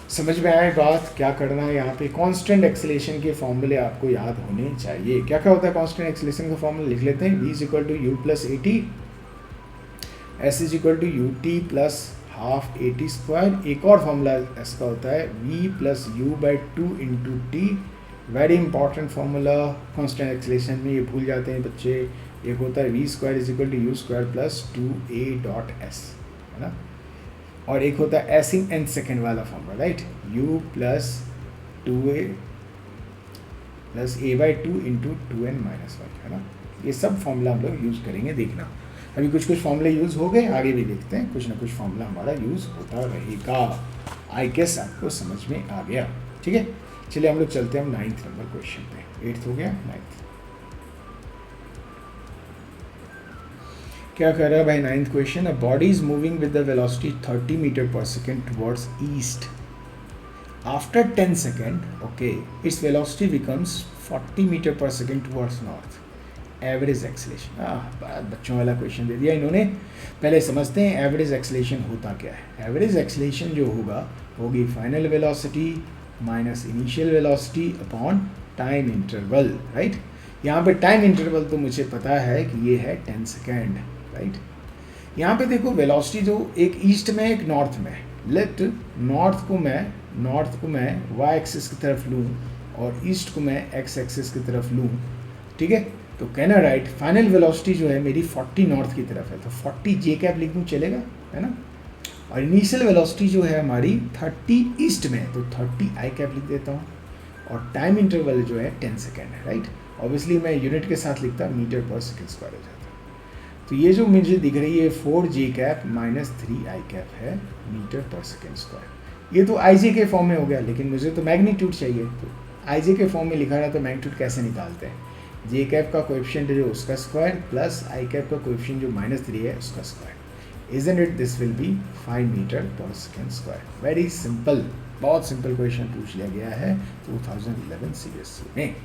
समझ में आया बात? क्या करना है यहाँ पे? कांस्टेंट एक्सेलेरेशन के फॉर्मूले आपको याद होने चाहिए। क्या क्या होता है कांस्टेंट एक्सेलेरेशन का फॉर्मूला? लिख लेते हैं। v is equal to U plus A T, S is equal to U T plus half A T square. एक और फॉर्मूला इसका होता है v plus U by 2 into T. Very important formula constant acceleration में, ये भूल जाते हैं बच्चे। एक होता है v square is equal to you square plus 2a dot s, है ना? और एक होता है एस इन एन सेकेंड वाला formula, right? u plus 2a plus a by 2 into 2n minus 1, है ना? ये सब फॉर्मूला हम लोग यूज़ करेंगे, देखना। अभी कुछ कुछ फॉर्मूले यूज़ हो गए, आगे भी देखते हैं, कुछ ना कुछ फॉर्मूला हमारा यूज़ होता रहेगा। आई गेस आपको समझ में आ गया, ठीक है? चलिए हम लोग चलते हैं हम 9th नंबर क्वेश्चन पे। 8th हो गया, 9th क्या कर रहा है भाई? 9th question, a body is moving with the velocity 30 metre पर second towards east. After 10 second, okay, its velocity becomes 40 metre पर second towards north. Average acceleration, बच्चों वाला क्वेश्चन दे दिया इन्होंने। पहले समझते हैं एवरेज एक्सेलेरेशन होता क्या है। एवरेज एक्सेलेरेशन जो होगी final velocity minus initial velocity upon time interval, right? यहाँ पे टाइम इंटरवल तो मुझे पता है कि ये है 10 सेकेंड, राइट? यहाँ पे देखो वेलोसिटी जो एक ईस्ट में एक नॉर्थ में, लेट नॉर्थ को मैं वाई एक्सिस की तरफ लूँ और ईस्ट को मैं एक्स एक्सिस की तरफ लूँ, ठीक है? तो कहना राइट फाइनल वेलोसिटी जो है मेरी 40 नॉर्थ की तरफ है, तो 40 जे कैप लिख दूँ, चलेगा, है ना? और इनिशियल वेलोसिटी जो है हमारी 30 ईस्ट में, तो 30 आई कैप लिख देता हूँ। और टाइम इंटरवल जो है 10 सेकेंड है, राइट? ऑब्वियसली मैं यूनिट के साथ लिखता, मीटर पर सेकेंड स्क्वायर हो जाता। तो ये जो मुझे दिख रही है 4 जे कैप माइनस 3 आई कैप है मीटर पर सेकेंड स्क्वायर। ये तो आई जे के फॉर्म में हो गया, लेकिन मुझे तो मैग्नीट्यूड चाहिए। तो आई जे के फॉर्म में लिखा रहा तो मैग्नीट्यूड कैसे निकालते हैं? जे कैप का कोएफिशिएंट जो उसका स्क्वायर प्लस आई कैप का कोएफिशिएंट जो -3 है उसका square. Isn't it this will be 5 metre पर सेकेंड स्क्वायर? वेरी सिंपल, बहुत सिंपल क्वेश्चन पूछ लिया गया है 2011 सीबीएसई में।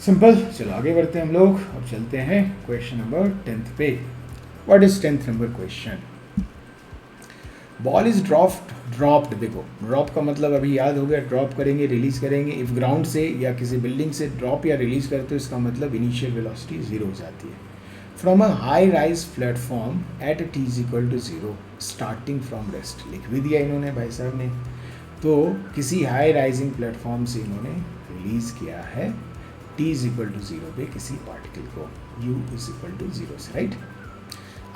सिंपल। चलो आगे बढ़ते हैं हम लोग। अब चलते हैं क्वेश्चन नंबर 10th पे। What is 10th number question? Ball is dropped. देखो ड्रॉप का मतलब अभी याद हो गया, ड्रॉप करेंगे रिलीज करेंगे। इफ ग्राउंड से या किसी बिल्डिंग से ड्रॉप या रिलीज करते हो इसका मतलब इनिशियल वेलोसिटी 0 हो जाती है। From a high rise platform at t is equal to 0 starting from rest. लिख भी दिया इन्होंने भाई साहब ने। तो किसी हाई राइजिंग प्लेटफॉर्म से इन्होंने रिलीज किया है t इज इक्वल टू 0 पे किसी पार्टिकल को, u इज इक्वल टू 0 से, right?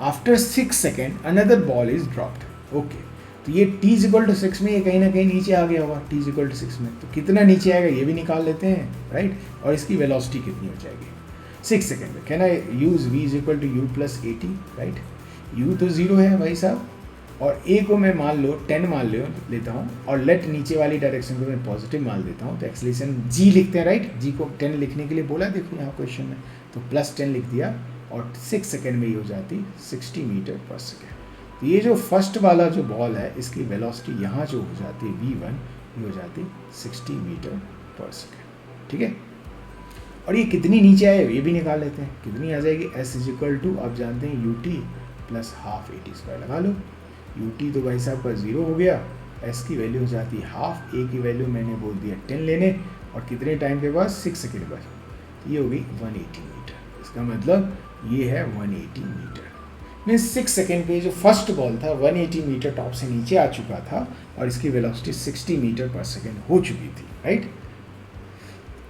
After 6 second another ball is dropped. Okay, तो ये t इज इक्वल टू 6 में ये कहीं ना कहीं नीचे आ गया होगा। t इज इक्वल टू 6 में तो कितना नीचे आएगा ये भी निकाल लेते हैं, राइट? और इसकी वेलोसिटी कितनी हो जाएगी 6 सेकेंड में? कहना use v is equal to U plus A T, right? u तो 0 है भाई साहब, और a को मैं मान लो 10 मान लेता हूँ, और लेट नीचे वाली डायरेक्शन को मैं पॉजिटिव मान देता हूँ, तो एक्सेलरेशन g लिखते हैं, राइट? g को 10 लिखने के लिए बोला, देखो यहाँ क्वेश्चन में, तो प्लस 10 लिख दिया, और 6 सेकेंड में ये हो जाती 60 मीटर पर सेकेंड। तो ये जो फर्स्ट वाला जो बॉल है इसकी वेलोसिटी यहाँ जो हो जाती है v1, ये हो जाती 60 मीटर पर सेकेंड, ठीक है? और ये कितनी नीचे आए ये भी निकाल लेते हैं, कितनी आ जाएगी? s इज इक्वल टू, आप जानते हैं ut plus half A T square लगा लो। ut तो भाई साहब का 0 हो गया, s की वैल्यू हो जाती है हाफ, a की वैल्यू मैंने बोल दिया 10 लेने, और कितने टाइम के बाद 6 सेकेंड बाद, ये हो गई 180 मीटर। इसका मतलब ये है 180 मीटर। मीन्स 6 सेकेंड पे जो फर्स्ट बॉल था 180 मीटर टॉप से नीचे आ चुका था, और इसकी वेलोसिटी 60 मीटर पर सेकेंड हो चुकी थी, right?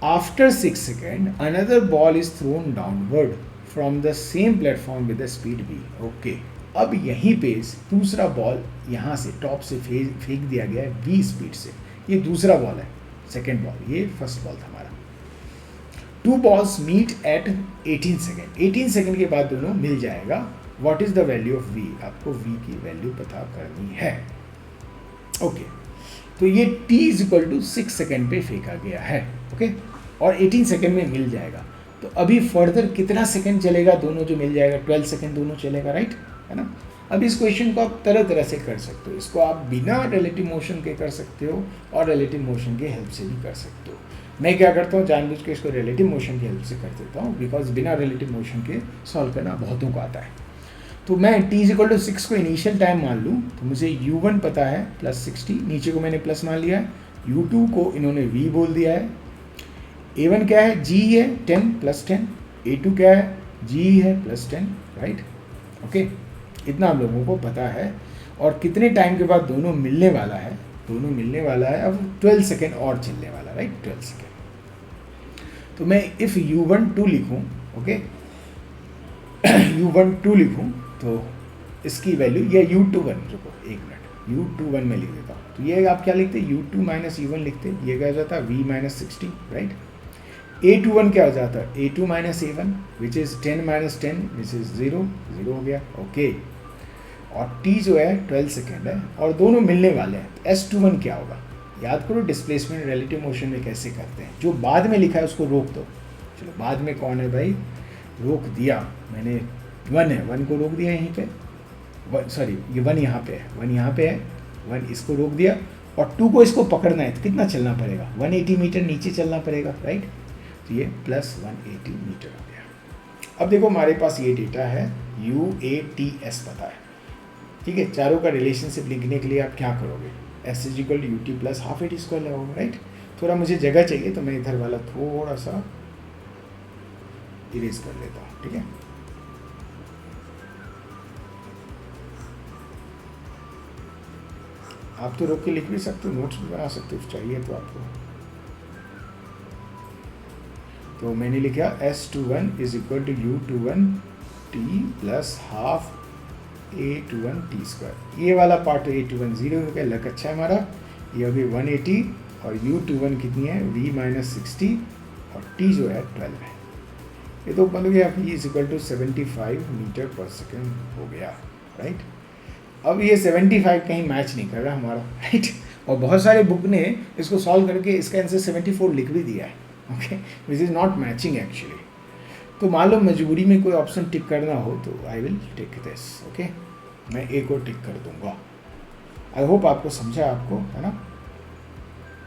After 6 seconds, another ball is thrown downward from the same platform with the speed v। Okay, अब यहीं पे दूसरा बॉल यहाँ से टॉप से फेंक दिया गया है v स्पीड से। ये दूसरा बॉल है, सेकेंड बॉल, ये फर्स्ट बॉल था हमारा। Two balls meet at 18 second, 18 second के बाद दोनों मिल जाएगा। What is the value of v? आपको v की वैल्यू पता करनी है। ओके, तो ये t is equal to 6 second पे फेंका गया है। ओके, और 18 सेकेंड में मिल जाएगा। तो अभी फर्दर कितना सेकेंड चलेगा? दोनों जो मिल जाएगा 12 सेकेंड दोनों चलेगा, राइट है ना। अब इस क्वेश्चन को आप तरह तरह से कर सकते हो। इसको आप बिना रिलेटिव मोशन के कर सकते हो और रिलेटिव मोशन के हेल्प से भी कर सकते हो। मैं क्या करता हूँ, जानबूझ के इसको रिलेटिव मोशन की हेल्प से कर देता हूँ, बिकॉज बिना रिलेटिव मोशन के सॉल्व करना बहुतों को आता है। तो मैं t इज इक्वल टू 6 को इनिशियल टाइम मान लूँ, तो मुझे u1 पता है प्लस 60, नीचे को मैंने प्लस मान लिया है, u2 को इन्होंने v बोल दिया है, a1 क्या है, g है 10 प्लस 10, a2 क्या है, g है प्लस 10, राइट। ओके, इतना हम लोगों को पता है। और कितने टाइम के बाद दोनों मिलने वाला है? दोनों मिलने वाला है अब 12 सेकेंड और चलने वाला, राइट, 12 सेकेंड। तो मैं इफ़ u12 लिखूँ, ओके, u12 लिखूँ तो इसकी वैल्यू, या u21, रुको एक मिनट, u21 में लिख देता हूँ। तो ये आप क्या लिखते, u2 माइनस u1 लिखते, ये क्या हो जाता है v माइनस 60, राइट। a21 क्या हो जाता है, a2 minus a1 which is 10 minus 10 which is 0, 0 हो गया। ओके, और t जो है 12 सेकेंड है और दोनों मिलने वाले हैं। तो s21 क्या होगा? याद करो डिस्प्लेसमेंट रिलेटिव मोशन में कैसे करते हैं। जो बाद में लिखा है उसको रोक दो। चलो, बाद में कौन है भाई, रोक दिया मैंने, 1 है, 1 को रोक दिया यहीं पे, सॉरी ये 1 यहाँ पे है, 1 यहाँ पे है, 1 इसको रोक दिया, और 2 को इसको पकड़ना है तो कितना चलना पड़ेगा, 180 मीटर नीचे चलना पड़ेगा, राइट। तो ये प्लस 180 मीटर हो गया। अब देखो हमारे पास ये डेटा है, UATS पता है, ठीक है। चारों का रिलेशनशिप लिखने के लिए आप क्या करोगे, S is equal to UT plus half AT square लगाओगे, राइट। थोड़ा मुझे जगह चाहिए तो मैं इधर वाला थोड़ा सा इरेज कर लेता हूँ, ठीक है। आप तो रोक के लिख भी सकते हो, नोट्स भी बना सकते हो चाहिए तो आपको। तो मैंने लिखा S21 is equal to U21 T plus half A21 T square. ये वाला पार्ट A21 0 हो गया, लक अच्छा है हमारा। ये अभी 180 और U21 कितनी है, V माइनस 60 और T जो है 12 है। ये तो बन गया V is equal to 75 metre पर सेकेंड हो गया, राइट। अब ये 75 कहीं मैच नहीं कर रहा हमारा, राइट। और बहुत सारे बुक ने इसको सॉल्व करके इसका आंसर 74 लिख भी दिया है, okay, which is not matching actually. तो मान लो मजबूरी में कोई ऑप्शन टिक करना हो तो I will tick this, okay, मैं एक और टिक कर दूंगा। आई होप आपको समझा, आपको है ना,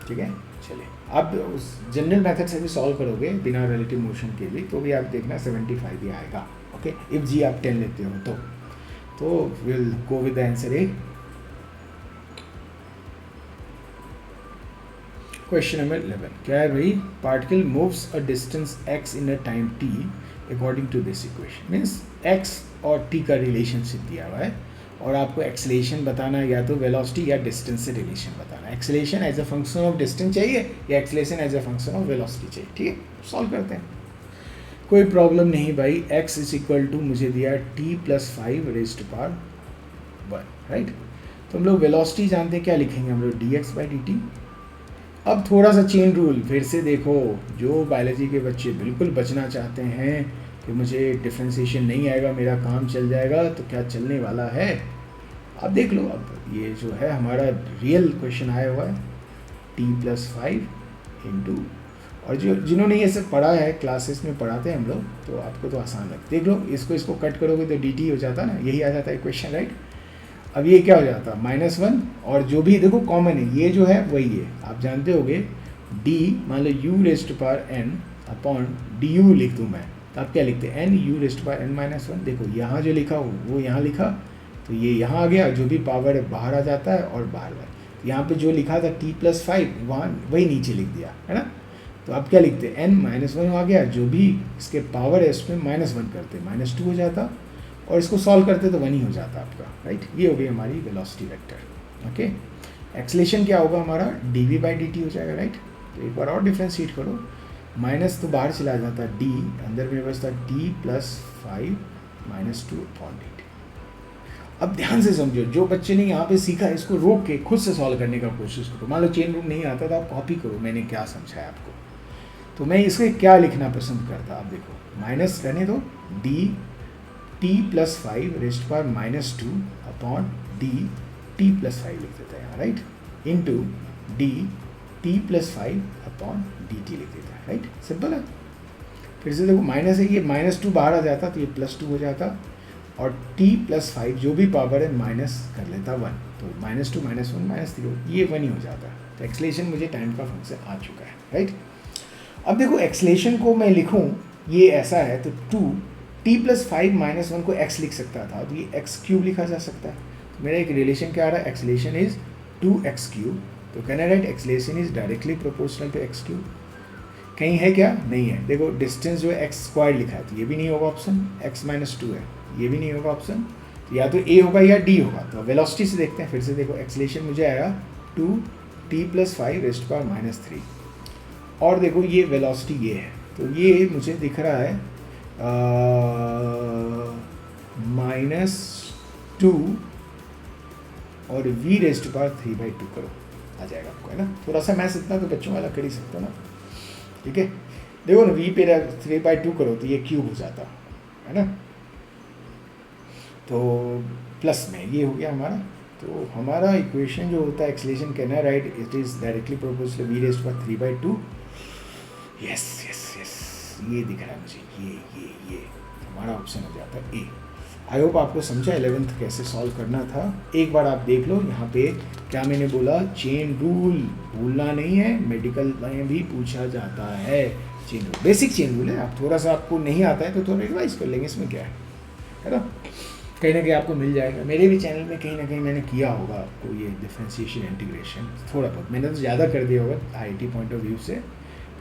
ठीक है। चलिए, आप उस जनरल मेथड से भी सॉल्व करोगे बिना रिलेटिव मोशन के भी, तो भी आप देखना 75 ही आएगा, ओके। इफ जी आप 10 लेते हो तो will go with the answer A. Question number 11 क्या है भाई, particle moves a distance x in a time t according to this equation. Means x और t का रिलेशनशिप दिया हुआ है और आपको एक्सेलेरेशन बताना है, या तो वेलोसिटी या डिस्टेंस से रिलेशन बताना है। Acceleration as a function of distance चाहिए या acceleration as a function of velocity चाहिए, ठीक है। सॉल्व करते हैं, कोई प्रॉब्लम नहीं भाई। x इज इक्वल टू मुझे दिया t plus 5 raised to power 1, right. तो हम लोग वेलोसिटी जानते हैं, क्या लिखेंगे हम लोग, dx बाई dt। अब थोड़ा सा चेन रूल फिर से देखो, जो बायोलॉजी के बच्चे बिल्कुल बचना चाहते हैं कि मुझे डिफ्रेंशिएशन नहीं आएगा, मेरा काम चल जाएगा, तो क्या चलने वाला है अब देख लो। अब ये जो है हमारा रियल क्वेश्चन आया हुआ है, t प्लस 5 इंटू, और जो जिन्होंने ये सब पढ़ा है, क्लासेस में पढ़ाते हैं हम लोग, तो आपको तो आसान लगता है। देख लो, इसको कट करोगे तो dt हो जाता ना, यही आ जाता है क्वेश्चन, राइट। अब ये क्या हो जाता है, -1, और जो भी देखो कॉमन है, ये जो है वही है, आप जानते होगे d, मान लो u raised to power n upon du लिख दूँ मैं, तो आप क्या लिखते हैं, n u raised to power n-1। देखो यहाँ जो लिखा वो यहाँ लिखा, तो ये यहाँ आ गया, जो भी पावर है बाहर आ जाता है और बाहर यहाँ पे जो लिखा था t प्लस 5 वहाँ वही नीचे लिख दिया है ना। तो आप क्या लिखते हैं, n-1 आ गया, जो भी इसके पावर है उसमें -1 करते -2 हो जाता, और इसको सॉल्व करते तो 1 ही हो जाता आपका, राइट। ये हो गई हमारी वेलोसिटी वेक्टर, ओके। एक्सेलेरेशन क्या होगा हमारा, dv बाई dt हो जाएगा, राइट। तो एक बार और डिफ्रेंशिएट करो, माइनस तो बाहर चला जाता, डी अंदर मेरे पास था D plus 5 minus 2 upon D. अब ध्यान से समझो, जो बच्चे ने यहाँ पे सीखा है इसको रोक के खुद से सॉल्व करने का कोशिश करो। मान लो चेन रूल नहीं आता तो आप कॉपी करो मैंने क्या समझाया आपको। तो मैं इसको क्या लिखना पसंद करता, आप देखो माइनस रहने दो, डी टी प्लस 5 रेस्ट पर minus 2 upon D T plus 5 लिख देता है यहाँ, right, into D T plus 5 upon D T लिख देता है, राइट, सिंपल है। फिर से देखो माइनस है, ये माइनस 2 बाहर आ जाता तो ये प्लस 2 हो जाता, और t प्लस 5 जो भी पावर है माइनस कर लेता 1, तो माइनस 2 माइनस 1 माइनस 3 ये 1 ही हो जाता है। तो एक्सलेशन मुझे टाइम का फंक्शन आ चुका है, राइट। अब देखो एक्सलेशन को मैं लिखूं ये ऐसा है, तो 2 t प्लस 5 माइनस 1 को x लिख सकता था, तो ये x क्यूब लिखा जा सकता है। तो मेरा एक रिलेशन क्या आ रहा है, एक्सलेशन इज 2x क्यूब। तो can I write acceleration is directly proportional to x cube. कहीं है क्या, नहीं है। देखो डिस्टेंस जो है एक्स स्क्वायर लिखा है, तो ये भी नहीं होगा ऑप्शन, x माइनस 2 है, ये भी नहीं होगा ऑप्शन, तो या तो ए होगा या डी होगा। तो वेलोसिटी से देखते हैं फिर से, देखो एक्सलेशन मुझे आएगा 2t plus 5 rest power minus 3, और देखो ये वेलोसिटी ये है, तो ये मुझे दिख रहा है -2 और v रेस्ट पावर 3/2 करो, आ जाएगा आपको, है ना। थोड़ा सा मैथ्स इतना तो बच्चों वाला कर ही सकते हो ना, ठीक है। देखो ना v पे 3/2 करो तो ये क्यूब हो जाता है ना, तो प्लस में ये हो गया हमारा। तो हमारा इक्वेशन जो होता है acceleration can I right it is directly proportional v rest power 3/2। Yes yes yes, ये दिख रहा है मुझे, ये हमारा ऑप्शन हो जाता है ए। आई होप आपको समझा 11th कैसे सॉल्व करना था। एक बार आप देख लो यहाँ पे क्या मैंने बोला, चेन रूल भूलना नहीं है, मेडिकल में भी पूछा जाता है chain rule, basic chain rule है। आप थोड़ा सा आपको नहीं आता है तो थोड़ा रिवाइज कर लेंगे, इसमें क्या है ना, कहीं ना कहीं आपको मिल जाएगा। मेरे भी चैनल में कहीं ना कहीं मैंने किया होगा आपको ये डिफरेंशिएशन इंटीग्रेशन, थोड़ा बहुत मैंने तो ज़्यादा कर दिया होगा आईआईटी पॉइंट ऑफ व्यू से,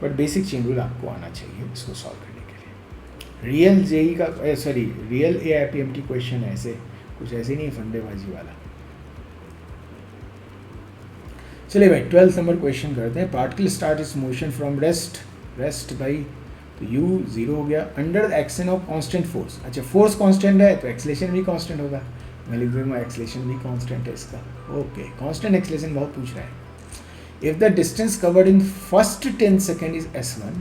बट बेसिक चेन रूल आपको आना चाहिए इसको सॉल्व करने के लिए। रियल जेई का सॉरी रियल एआईपीएमटी क्वेश्चन है, ऐसे कुछ ऐसे नहीं फंडेबाजी वाला। चलिए भाई 12th नंबर क्वेश्चन करते हैं। Particle start is motion from rest भाई, तो u 0 हो गया under the action of constant force. अच्छा फोर्स कांस्टेंट है तो एक्सलेशन भी कांस्टेंट होगा, मैं लिख दूंगा एक्सलेशन भी कांस्टेंट है इसका। ओके, कांस्टेंट एक्सलेशन बहुत पूछ रहा है। If the distance covered in first 10 second is s1,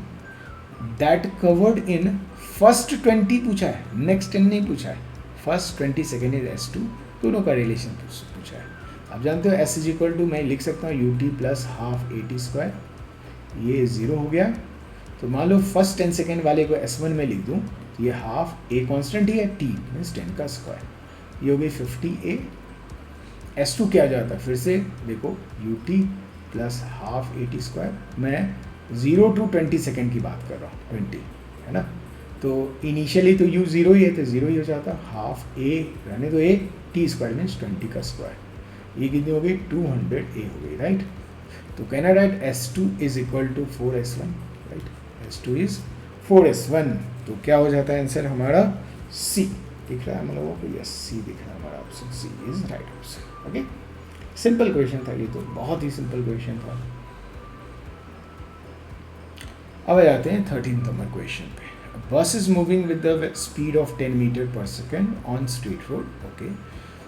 that covered in first 20 पूछा है, नेक्स्ट 10 नहीं पूछा है, फर्स्ट 20 सेकेंड इज s2, दोनों का रिलेशन पूछा है। आप जानते हो s इज इक्वल टू मैं लिख सकता हूँ ut प्लस हाफ at², ये 0 हो गया। तो मान लो फर्स्ट 10 सेकेंड वाले को s1 में लिख दूँ, तो ये हाफ a कांस्टेंट ही है, t मीन्स 10 का स्क्वायर, ये हो गई 50a। s2 क्या जाता है, फिर से देखो ut प्लस हाफ at², मैं 0 to 20 सेकेंड की बात कर रहा हूँ, 20 है ना। तो इनिशियली तो u 0 ही है तो 0 ही हो जाता, हाफ a रहने दो a, t² मीन्स 20 का स्क्वायर, ये कितनी हो गई 200a हो गई, राइट। तो can I write s2 is equal to 4s1, right, s2 is 4s1। तो क्या हो जाता है आंसर हमारा c दिख रहा है हम लोगों को, यस c दिख रहा है हमारा option, c is right option. Okay, simple question था ये, तो बहुत ही सिंपल क्वेश्चन था। अब आ जाते हैं 13th नंबर क्वेश्चन पे। Bus is moving with the speed of 10 metre पर second on street road. Okay,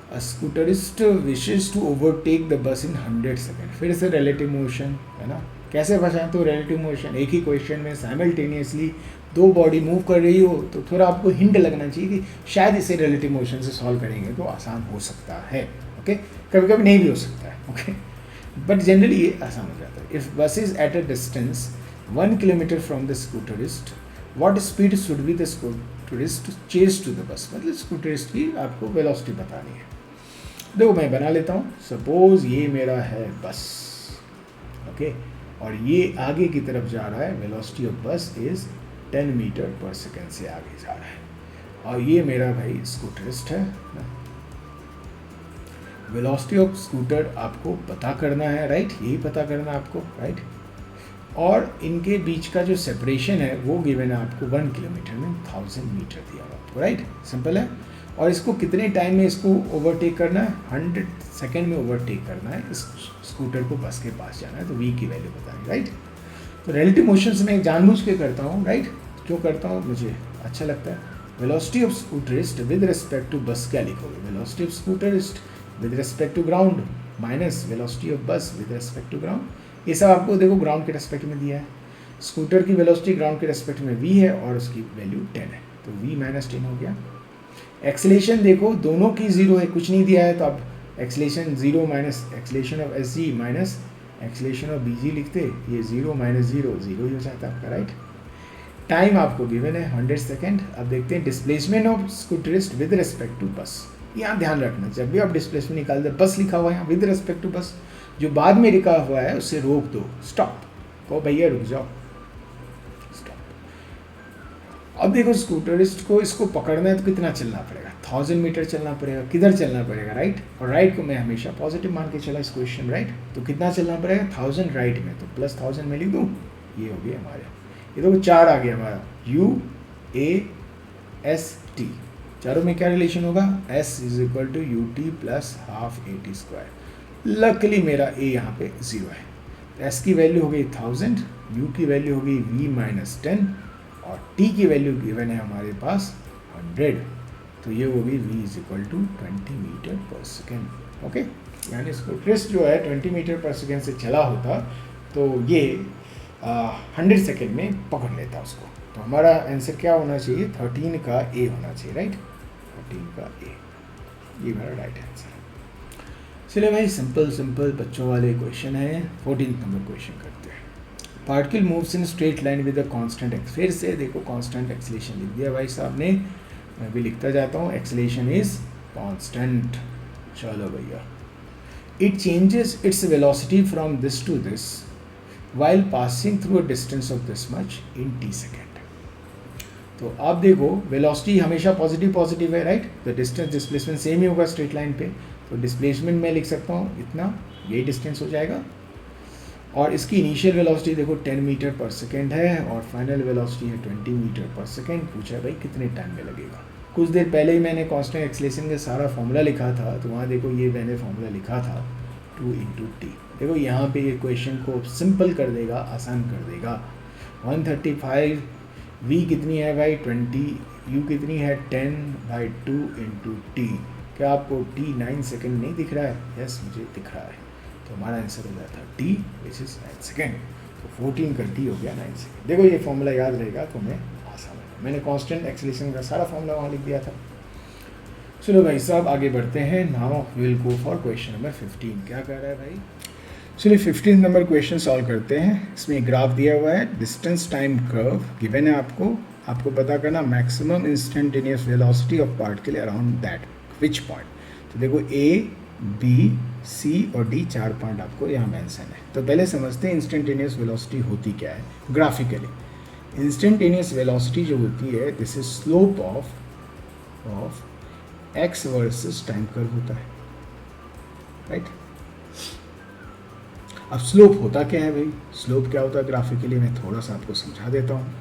a scooterist wishes to overtake the bus in 100 second. फिर से रिलेटिव मोशन है ना, कैसे बचाएं, तो रिलेटिव मोशन एक ही क्वेश्चन में साइमल्टेनियसली दो बॉडी मूव कर रही हो तो थोड़ा आपको हिंट लगना चाहिए कि शायद इसे रिलेटिव मोशन से सॉल्व करेंगे तो आसान हो सकता है। ओके, कभी कभी नहीं भी हो सकता है, ओके, बट जनरली ये आसान हो जाता है। If bus is at a distance 1 kilometre from the scooterist, what speed should be the scooterist chase to the bus. मतलब स्कूटरिस्ट की आपको वेलोसिटी बतानी है। देखो मैं बना लेता हूँ, सपोज ये मेरा है बस, ओके, और ये आगे की तरफ जा रहा है, वेलोसिटी ऑफ बस इज 10 मीटर पर सेकेंड से आगे जा रहा है, और ये मेरा भाई स्कूटरिस्ट है। वेलोसिटी ऑफ स्कूटर आपको पता करना है, राइट, यही पता करना है आपको, राइट, और इनके बीच का जो सेपरेशन है वो गिवन है आपको 1 किलोमीटर में 1000 मीटर दिया हुआ आपको, राइट, सिंपल है। और इसको कितने टाइम में इसको ओवरटेक करना है, 100 सेकेंड में ओवरटेक करना है, इस स्कूटर को बस के पास जाना है, तो v की वैल्यू बतानी, राइट। तो रिलेटिव मोशंस में जानबूझ के करता हूँ, राइट? क्यों करता हूँ? मुझे अच्छा लगता है। Velocity of scooterist with respect to bus क्या लिखोगे? Velocity of scooterist with respect to ground minus velocity of bus with respect to ground. ये सब आपको देखो ग्राउंड के रेस्पेक्ट में दिया है। स्कूटर की वेलोसिटी ग्राउंड के रेस्पेक्ट में v है और उसकी वैल्यू 10 है, तो v माइनस 10 हो गया। एक्सेलेरेशन देखो दोनों की 0 है, कुछ नहीं दिया है, तो अब acceleration 0 minus acceleration of s g minus acceleration of b g लिखते, ये 0 माइनस 0 0 ही हो जाता है आपका, राइट? टाइम आपको गिवन है 100 सेकेंड। अब देखते हैं displacement of scooterist with respect to bus. यहाँ ध्यान रखना, जब भी आप डिस्प्लेसमेंट निकालते बस लिखा हुआ है यहाँ विद रिस्पेक्ट टू बस, जो बाद में लिखा हुआ है उससे रोक दो, स्टॉप, कहो भैया रुक जाओ, स्टॉप। अब देखो स्कूटरिस्ट को इसको पकड़ना है तो कितना चलना पड़ेगा? 1000 मीटर चलना पड़ेगा। किधर चलना पड़ेगा? राइट। और राइट को मैं हमेशा पॉजिटिव मान के चला इस क्वेश्चन, राइट? तो कितना चलना पड़ेगा? 1000 राइट में, तो प्लस 1000 में लिख दूँ, ये हो गया हमारे, ये तो 4 आ गया हमारा, U A S T। चारों में क्या रिलेशन होगा? S is equal to U T plus half A T square. Luckily मेरा A यहाँ पे 0 है, तो S की वैल्यू हो गई 1000, U की वैल्यू हो गई V माइनस 10 और T की वैल्यू गिवन है हमारे पास 100, तो ये हो गई V is equal to 20 metre पर सेकेंड। ओके, यानी स्कूटरिस्ट जो है 20 मीटर पर सेकेंड से चला होता तो ये 100 सेकेंड में पकड़ लेता उसको। तो हमारा आंसर क्या होना चाहिए? 13 का ए होना चाहिए, राइट? 13 का ए, ये मेरा राइट आंसर है। चलिए भाई, सिंपल सिंपल बच्चों वाले क्वेश्चन है। 14 नंबर क्वेश्चन करते हैं। Particle moves in straight line with a constant x. फिर से देखो कांस्टेंट एक्सेलेरेशन लिख दिया भाई साहब ने, मैं भी लिखता जाता हूँ, एक्सेलेरेशन इज कांस्टेंट। चलो भैया, it changes its velocity from this to this while passing through a distance of this much in t second। तो आप देखो वेलोसिटी हमेशा पॉजिटिव पॉजिटिव है, राइट? तो डिस्टेंस डिस्प्लेसमेंट सेम ही होगा स्ट्रेट लाइन पे, तो डिस्प्लेसमेंट मैं लिख सकता हूँ इतना, यही डिस्टेंस हो जाएगा। और इसकी इनिशियल वेलोसिटी देखो 10 मीटर पर सेकेंड है और फाइनल वेलोसिटी है 20 मीटर पर सेकेंड। पूछा है भाई कितने टाइम में लगेगा? कुछ देर पहले ही मैंने कांस्टेंट एक्सेलेरेशन का सारा फॉर्मूला लिखा था, तो वहाँ देखो ये मैंने फॉर्मूला लिखा था 2 इंटू टी। देखो यहाँ पे ये क्वेश्चन को सिंपल कर देगा, आसान कर देगा। 135 v कितनी है भाई? 20, u कितनी है? 10/2 इंटू टी। क्या आपको t 9 सेकेंड नहीं दिख रहा है? यस, मुझे दिख रहा है। तो हमारा आंसर हो जाता t विच इज़ 9 सेकेंड। तो 14 का t हो गया 9 सेकेंड। देखो ये फॉर्मूला याद रहेगा तो मैं आसान होगा। मैंने कांस्टेंट एक्सेलेरेशन का सारा फॉर्मूला वहाँ लिख दिया था। चलो भाई साहब आगे बढ़ते हैं। Now will go for question number 15। क्या कह रहा है भाई? चलिए 15 नंबर क्वेश्चन सॉल्व करते हैं। इसमें ग्राफ दिया हुआ है, डिस्टेंस टाइम कर्व गिवन है आपको पता करना maximum instantaneous velocity of particle around that which point. तो देखो A, B, C और D 4 पॉइंट आपको यहाँ मेंशन है। तो पहले समझते हैं इंस्टेंटेनियस वेलोसिटी होती क्या है ग्राफिकली। इंस्टेंटेनियस वेलोसिटी जो होती है, this is slope of x versus time curve होता है, राइट? अब स्लोप होता क्या है भाई? स्लोप क्या होता है ग्राफिकली, मैं थोड़ा सा आपको समझा देता हूँ।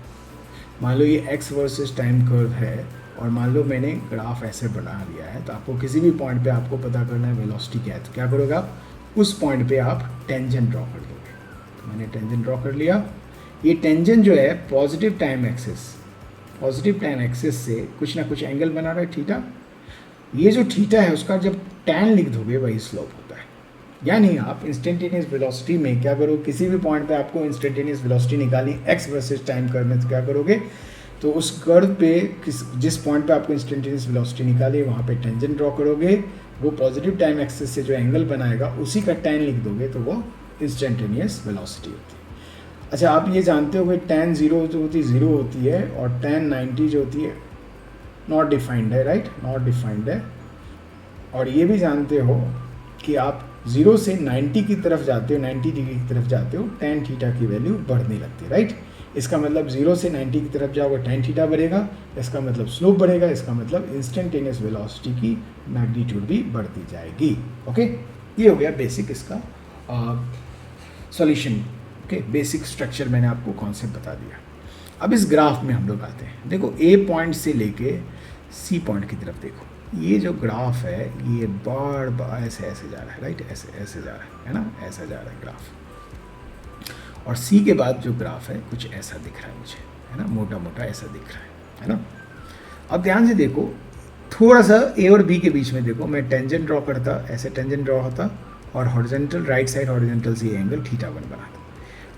मान लो ये x वर्सेस टाइम कर्व है और मान लो मैंने ग्राफ ऐसे बना लिया है, तो आपको किसी भी पॉइंट पे आपको पता करना है वेलोसिटी क्या है। तो क्या करोगे आप? उस पॉइंट पे आप टेंजेंट ड्रॉ कर दोगे। तो मैंने टेंजेंट ड्रॉ कर लिया। ये टेंजेंट जो है पॉजिटिव टाइम एक्सिस से कुछ ना कुछ एंगल बना रहा है, थीटा। ये जो थीटा है उसका जब tan लिख दोगे वही स्लोप होता है। यानी आप इंस्टेंटेनियस वेलोसिटी में क्या करो, किसी भी पॉइंट पे आपको इंस्टेंटेनियस वेलोसिटी निकाली x वर्सेस टाइम कर्व में, तो क्या करोगे? तो उस कर्व पे जिस पॉइंट पे आपको इंस्टेंटेनियस वेलोसिटी निकाली वहाँ पे टेंजेंट ड्रॉ करोगे। वो पॉजिटिव टाइम एक्सिस से जो एंगल बनाएगा उसी का tan लिख दोगे, तो वो इंस्टेंटेनियस वेलोसिटी होती है। अच्छा, आप ये जानते हो कि tan 0 जो होती है 0 होती है और tan 90 जो होती है नॉट डिफाइंड है, राइट? नॉट डिफाइंड है। और ये भी जानते हो कि आप 0 से 90 की तरफ जाते हो, 90 डिग्री की तरफ जाते हो, tan थीटा की वैल्यू बढ़ने लगती है, राइट? इसका मतलब 0 से 90 की तरफ जाओगे tan थीटा बढ़ेगा, इसका मतलब स्लोप बढ़ेगा, इसका मतलब इंस्टेंटेनियस वेलोसिटी की मैग्नीट्यूड भी बढ़ती जाएगी। ओके, ये हो गया बेसिक इसका सॉल्यूशन। ओके, बेसिक स्ट्रक्चर मैंने आपको कॉन्सेप्ट बता दिया। अब इस ग्राफ में हम लोग आते हैं। देखो A पॉइंट से लेके C पॉइंट की तरफ देखो, ये जो ग्राफ है ये बार ऐसे ऐसे जा रहा है, राइट? ऐसे ऐसे जा रहा है ना, ऐसा जा रहा है ग्राफ। और सी के बाद जो ग्राफ है कुछ ऐसा दिख रहा है मुझे, है ना, मोटा मोटा ऐसा दिख रहा है ना। अब ध्यान से देखो, थोड़ा सा ए और बी के बीच में देखो, मैं टेंजेंट ड्रॉ करता, ऐसे टेंजेंट ड्रॉ होता और हॉरिजॉन्टल राइट साइड हॉरिजॉन्टल से एंगल θ1 बनाता।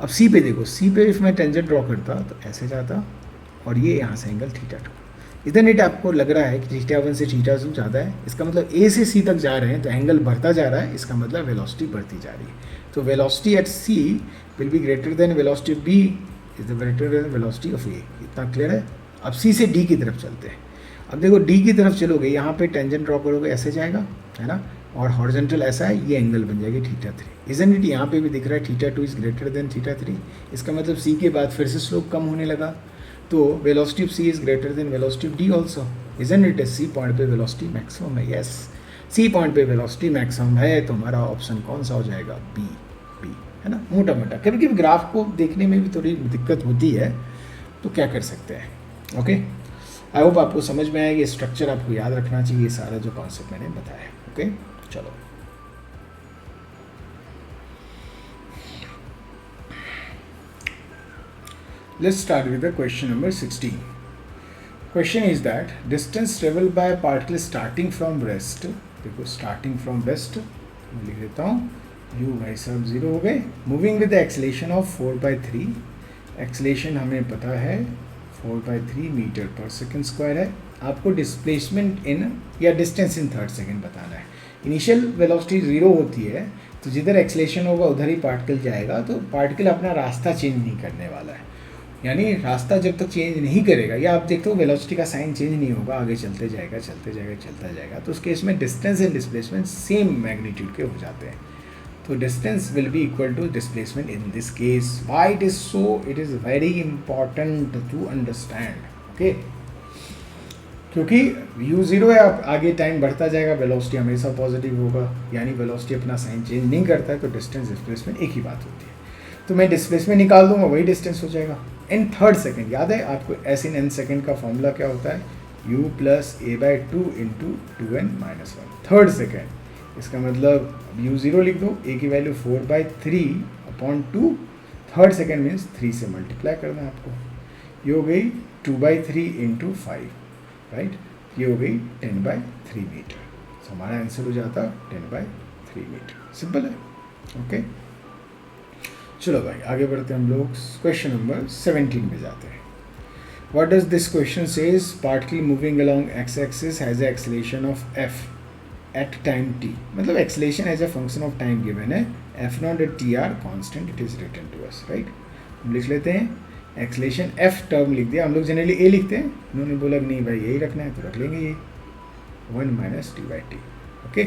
अब सी पे देखो, सी पे इफ मैं टेंजेंट ड्रॉ करता तो ऐसे जाता और ये यहाँ से एंगल θ2। इधर नेट आपको लग रहा है कि θ1 से θ2 ज़्यादा है, इसका मतलब ए से सी तक जा रहे हैं तो एंगल बढ़ता जा रहा है, इसका मतलब वेलोसिटी बढ़ती जा रही है। तो velocity at c will be greater than velocity of b is the greater than velocity of a. इतना क्लियर है। अब सी से डी की तरफ चलते हैं। अब देखो डी की तरफ चलोगे, यहाँ पे टेंजेंट ड्रॉ करोगे, ऐसे जाएगा, है ना, और हॉरिजॉन्टल ऐसा है, ये एंगल बन जाएगी θ3। इजंट इट, यहाँ पे भी दिख रहा है θ2 इज ग्रेटर देन θ3। इसका मतलब सी के बाद फिर से स्लोप कम होने लगा, तो velocity of C is greater than velocity of D also. Isn't it, C point पे वेलोसिटी मैक्सिमम है। यस, सी पॉइंट पे वेलोसिटी मैक्सिमम है, तो हमारा ऑप्शन कौन सा हो जाएगा? बी, बी, है ना। मोटा मोटा कभी कभी ग्राफ को देखने में भी थोड़ी दिक्कत होती है, तो क्या कर सकते हैं। ओके, आई होप आपको समझ में आएगी। स्ट्रक्चर आपको याद रखना चाहिए, सारा जो कॉन्सेप्ट मैंने बताया है। ओके, चलो let's start with the question number 16. Question is that distance traveled by a particle starting from rest, देखो starting from rest मैं लिख देता हूँ, u भाई साहब 0 हो गए, moving with the acceleration of 4/3, acceleration हमें पता है 4/3 मीटर पर सेकेंड स्क्वायर है। आपको डिस्प्लेसमेंट इन या डिस्टेंस इन थर्ड सेकेंड बताना है। इनिशियल वेलोसिटी 0 होती है, तो जिधर एक्सेलेरेशन होगा उधर ही पार्टिकल जाएगा, तो पार्टिकल अपना रास्ता चेंज नहीं करने वाला है। यानी रास्ता जब तक चेंज नहीं करेगा, या आप देखते हो वेलोसिटी का साइन चेंज नहीं होगा, आगे चलते जाएगा चलते जाएगा चलता जाएगा, तो उस केस में distance and displacement same magnitude के हो जाते हैं। तो distance will be equal to displacement in this case. Why it is so? It is very important to understand. Okay, क्योंकि u0 है, अब आगे टाइम बढ़ता जाएगा, वेलोसिटी हमेशा पॉजिटिव होगा, यानी वेलोसिटी अपना साइन चेंज नहीं करता है, तो डिस्टेंस डिस्प्लेसमेंट एक ही बात होती है। तो मैं डिस्प्लेसमेंट निकाल दूंगा, वही डिस्टेंस हो जाएगा इन थर्ड सेकेंड। याद है आपको एस इन एन सेकेंड का फॉर्मूला क्या होता है? u plus a/2 into 2n-1 third second. इसका मतलब u0 लिख दो, a की वैल्यू 4/3/2, थर्ड सेकेंड मीन्स 3 से मल्टीप्लाई करना है आपको। ये हो गई 2/3 इंटू 5, राइट, ये हो गई 10/3 मीटर। तो हमारा आंसर हो जाता 10/3 मीटर। सिंपल है। ओके, चलो भाई आगे बढ़ते हैं हम लोग। क्वेश्चन नंबर 17 में जाते हैं। What does this question says? Particle moving along x axis has a acceleration of f at time t. मतलब acceleration as a function of time given है, f naught at t are constant, it is written to us, right. हम लिख लेते हैं एक्सेलेरेशन, एफ टर्म लिख दिया, हम लोग जनरली ए लिखते हैं, उन्होंने बोला कि नहीं भाई यही रखना है, तो रख लेंगे ये 1 minus t/t। Okay,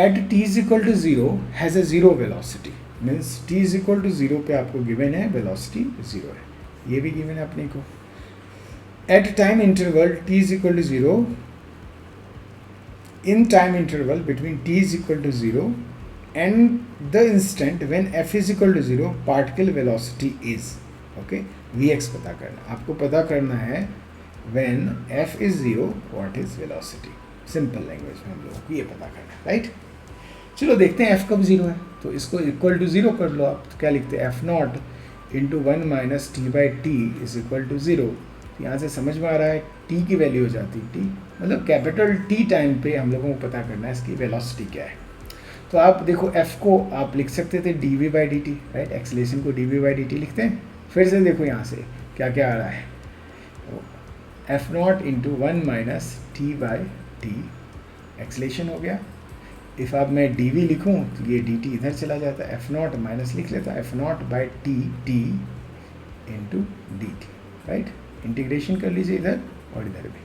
at t is equal to 0 has a 0 velocity, means t is equal to 0 पे आपको गिवन है वेलोसिटी 0 है, ये भी गिवन है अपने को। At time interval t is equal to 0, in time interval between t is equal to 0 and the instant when f is equal to 0 particle velocity is, okay, vx पता करना, आपको पता करना है when f is 0 what is velocity, simple language में हम लोगों को ये पता करना है, राइट। चलो देखते हैं f कब 0 है, तो इसको इक्वल टू 0 कर लो आप। तो क्या लिखते हैं? f not into 1 minus t/t is equal to 0। यहाँ से समझ में आ रहा है t की वैल्यू हो जाती है t, मतलब कैपिटल T टाइम पे हम लोगों को पता करना है इसकी वेलोसिटी क्या है। तो आप देखो f को आप लिख सकते थे dv/dt, राइट, एक्सेलेरेशन को dv/dt लिखते हैं। फिर से देखो यहाँ से क्या क्या आ रहा है, f not into 1 minus t/t acceleration हो गया। इफ़ अब मैं dv लिखूँ तो ये dt इधर चला जाता है, f नॉट माइनस लिख लेता है f not by t into dt, right. Integration कर लीजिए इधर और इधर भी।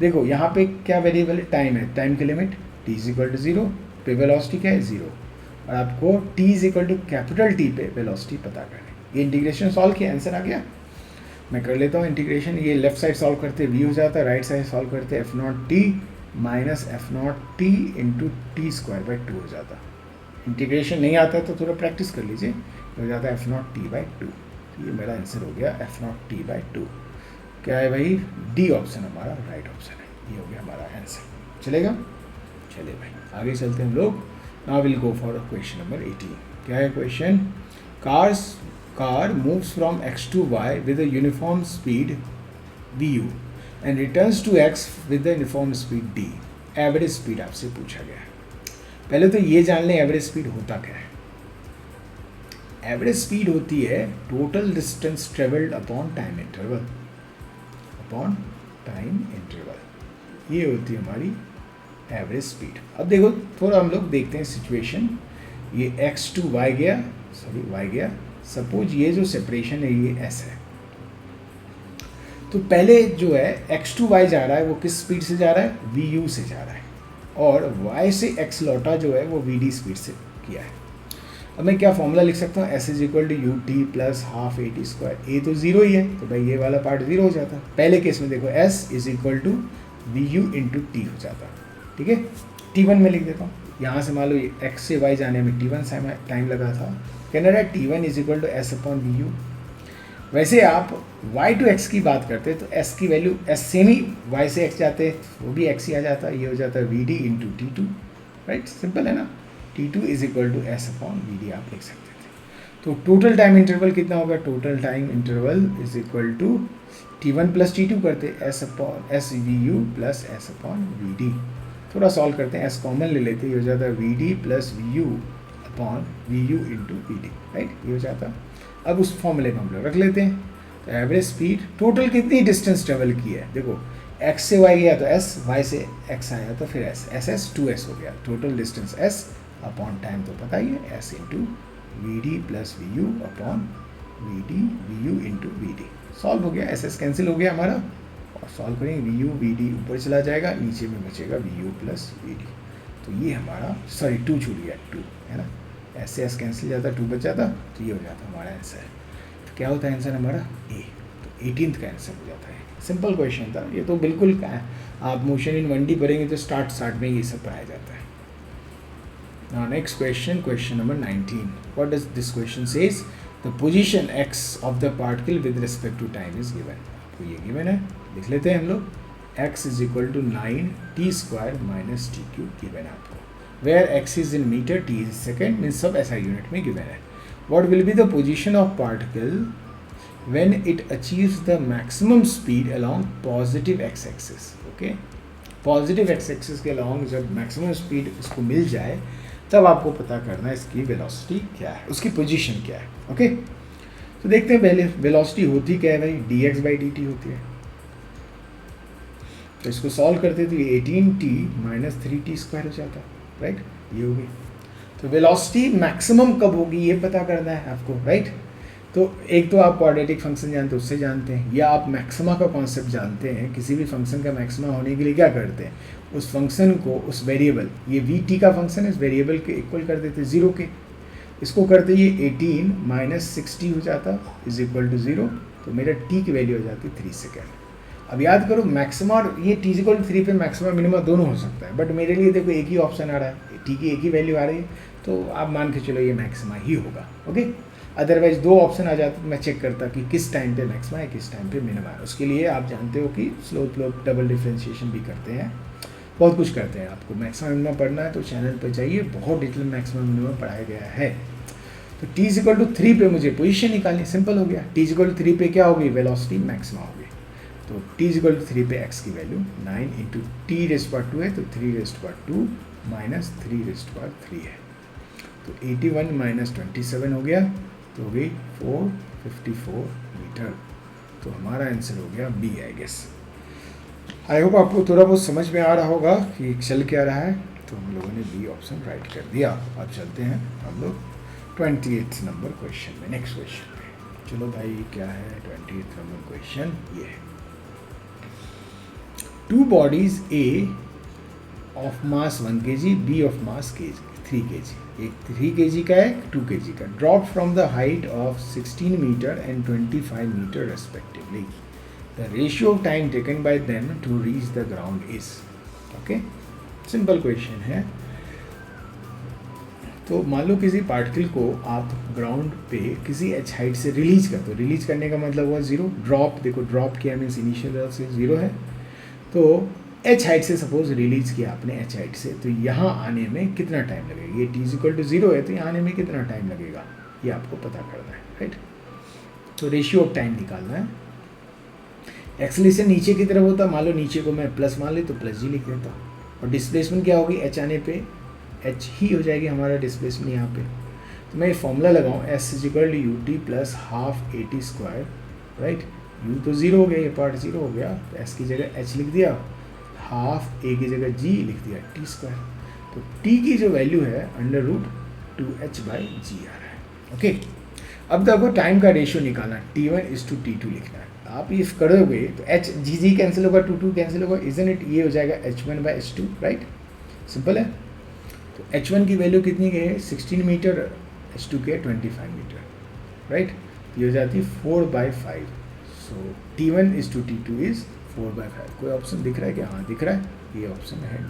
देखो यहाँ पे क्या वेरिएबल है? टाइम है, टाइम की limit t is equal to 0 पे वेलोसिटी क्या है 0, और आपको t is equal to capital T पे वेलोसिटी पता करनी। ये इंटीग्रेशन सॉल्व किया, आंसर आ गया। मैं कर लेता हूँ इंटीग्रेशन। ये लेफ्ट साइड सॉल्व करते v हो जाता है, राइट साइड सॉल्व करते f not t minus f not t into t²/2 हो जाता। इंटीग्रेशन नहीं आता है तो थोड़ा प्रैक्टिस कर लीजिए, हो जाता है f नॉट t/2। ये मेरा आंसर हो गया f नॉट t/2। क्या है भाई? डी ऑप्शन हमारा राइट ऑप्शन है। ये हो गया हमारा आंसर। चलेगा? चलिए भाई आगे चलते हैं हम लोग। Now will go for question number 18। क्या है question? car moves from x to y with a uniform speed vu and returns to x with the uniform speed d. Average speed आपसे पूछा गया है. पहले तो ये जान लें एवरेज स्पीड होता क्या है. एवरेज स्पीड होती है total distance travelled upon time interval. ये होती है हमारी एवरेज स्पीड. अब देखो थोड़ा हम लोग देखते हैं सिचुएशन. ये x टू y गया, y गया. सपोज ये जो सेपरेशन है ये s है. तो पहले जो है x टू y जा रहा है वो किस स्पीड से जा रहा है, vu से जा रहा है. और y से x लौटा जो है वो vd स्पीड से किया है. अब मैं क्या फॉर्मूला लिख सकता हूँ, s is equal to U T plus half A T square. A तो जीरो ही है तो भाई ये वाला पार्ट जीरो हो जाता. पहले केस में देखो s is equal to V U into T हो जाता. ठीक है, t1 में लिख देता हूँ. यहाँ से मान लो x से y जाने में t1 टाइम लगा था. कहना रहा है t1 is equal to S upon V U. वैसे आप y टू x की बात करते हैं तो s की वैल्यू s सेम ही y से x जाते हैं वो भी x ही आ जाता है. ये हो जाता है V D into T two. Right, simple है ना. t2 is equal to S upon V D आप लिख सकते थे. तो टोटल टाइम इंटरवल कितना होगा, total time interval is equal to t1 plus t2 करते S upon S V U plus S upon V D. थोड़ा सॉल्व करते हैं, एस कॉमन ले लेते हैं. ये हो जाता है V D plus V U upon V U into V D. Right, ये हो जाता. अब उस फॉर्मूले में हम लोग रख लेते हैं. तो एवरेज स्पीड टोटल कितनी डिस्टेंस ट्रेवल की है, देखो x से y गया तो s, y से x आया तो फिर s, s 2s हो गया. Total distance s upon time तो पता ही है, s into V D plus V U upon V D V U into V D. Solve हो गया, एस कैंसिल हो गया हमारा. और सॉल्व करेंगे वी यू वी डी ऊपर चला जाएगा, नीचे में बचेगा V U plus V D. तो ये हमारा सॉरी 2 छूट गया, 2 है ना. एस से एस कैंसिल जाता, 2 बच जाता. तो ये हो जाता हमारा आंसर. तो क्या होता है आंसर हमारा ए. तो 18th का आंसर हो जाता है. सिंपल क्वेश्चन था ये तो. बिल्कुल आप मोशन इन 1D पढ़ेंगे तो स्टार्ट में ये सब पढ़ाया जाता है. Now next question, question number 19. What does this question says? The position x of the particle with respect to time is given. तो ये given है, लिख लेते हैं हम लोग. x is equal to 9 t square minus t cube given आपको. Where x is in meter, t is second, means सब SI unit में given है. What will be the position of particle when it achieves the maximum speed along positive x-axis? Okay, positive x axis के अलॉन्ग जब मैक्सिमम स्पीड इसको मिल जाए तब आपको पता करना है इसकी वेलोसिटी क्या है, उसकी पोजीशन क्या है. ओके, तो देखते हैं पहले वेलोसिटी होती क्या है भाई, dx बाई dt होती है. तो इसको सॉल्व करते तो ये 18t माइनस 3t स्क्वायर हो जाता है. राइट, ये होगी. तो वेलोसिटी मैक्सिमम कब होगी ये पता करना है आपको. राइट, तो एक तो आप क्वाड्रेटिक फंक्शन जानते हैं, उससे जानते हैं, या आप मैक्सिमा का कॉन्सेप्ट जानते हैं. किसी भी फंक्शन का मैक्सिमा होने के लिए क्या करते हैं, उस फंक्शन को उस वेरिएबल, ये वी टी का फंक्शन है, इस वेरिएबल के इक्वल कर देते 0 के. इसको करते ये 18 माइनस 60 हो जाता इज इक्वल टू 0. तो मेरा टी की वैल्यू हो जाती 3 सेकेंड. अब याद करो मैक्सिमा और ये टी इक्वल टू 3 पे मैक्सिमा मिनिमा दोनों हो सकता है. बट मेरे लिए देखो एक ही ऑप्शन आ रहा है, टी की एक ही वैल्यू आ रही है, तो आप मान के चलो ये मैक्सिमा ही होगा. ओके, अदरवाइज 2 ऑप्शन आ जाते तो मैं चेक करता कि किस टाइम पे मैक्सिमा है किस टाइम पे मिनिमा है. उसके लिए आप जानते हो कि स्लोप स्लोप डबल डिफरेंशिएशन भी करते हैं, बहुत कुछ करते हैं. आपको मैक्सिमा मिनिमा पढ़ना है तो चैनल पर जाइए, बहुत डिटेल मैक्सिमा मिनिमा पढ़ाया गया है. तो t इज इक्वल टू 3 पे मुझे पोजीशन निकालनी, सिंपल हो गया. t इज इक्वल टू 3 पे क्या होगी, वेलोसिटी मैक्सिमा होगी. तो t इज इक्वल टू 3 पे x की value 9 into T rest power 2 है, तो 3 rest power 2 minus 3 rest power 3 है. तो 81 माइनस 27 हो गया, तो हो गई 454 मीटर. तो हमारा आंसर हो गया B I guess. I hope आपको थोड़ा बहुत समझ में आ रहा होगा कि चल क्या रहा है. तो हम लोगों ने बी ऑप्शन राइट कर दिया. अब चलते हैं हम लोग 28th नंबर क्वेश्चन में, नेक्स्ट क्वेश्चन में. चलो भाई क्या है 28th नंबर क्वेश्चन, ये है. 2 bodies A of mass 1 kg, B of mass 3 kg. एक 3 kg का है, 2 kg का. Drop from the height of 16 metre and 25 metre respectively. The ratio of time taken by them to reach the ground is. Okay, simple question है. तो मान लो किसी पार्टिकल को आप ग्राउंड पे किसी h हाइट से रिलीज करते हो. रिलीज करने का मतलब हुआ 0. ड्रॉप, देखो ड्रॉप किया मीन्स इनिशियल से 0 है. तो h हाइट से सपोज रिलीज किया आपने h हाइट से, तो यहाँ आने में कितना टाइम लगेगा. ये t इज इक्वल टू 0 है, तो यहाँ आने में कितना टाइम लगेगा, ये आपको पता करना है, राइट। तो रेशियो ऑफ टाइम निकालना है। एक्सेलरेशन नीचे की तरफ होता, मान लो नीचे को मैं प्लस मान ली तो प्लस जी लिख देता, और डिस्प्लेसमेंट क्या होगी, एच आने पे एच ही हो जाएगी हमारा डिस्प्लेसमेंट यहाँ पे। तो मैं ये फॉर्मूला लगाऊँ, s equal u T plus half A T square, right. U तो ज़ीरो हो गया, ये पार्ट ज़ीरो हो गया, तो एस की जगह एच लिख दिया, हाफ ए की जगह जी लिख दिया टी स्क्वायर। तो टी की जो वैल्यू है अंडर रूट 2h बाई जी आ रहा है, ओके। अब देखो टाइम का रेशियो निकालना, T1:T2 लिखना है। आप ये करोगे तो एच जी जी कैंसिल होगा, 2 कैंसिल होगा, इजन इट, ये हो जाएगा H1/H2, राइट। सिंपल है। तो H1 की वैल्यू कितनी की है, 16 मीटर, H2 के 25 मीटर, राइट। ये हो जाती है 4/5। सो T1:T2 इज 4/5। कोई ऑप्शन दिख रहा है क्या, हाँ दिख रहा है, ये ऑप्शन है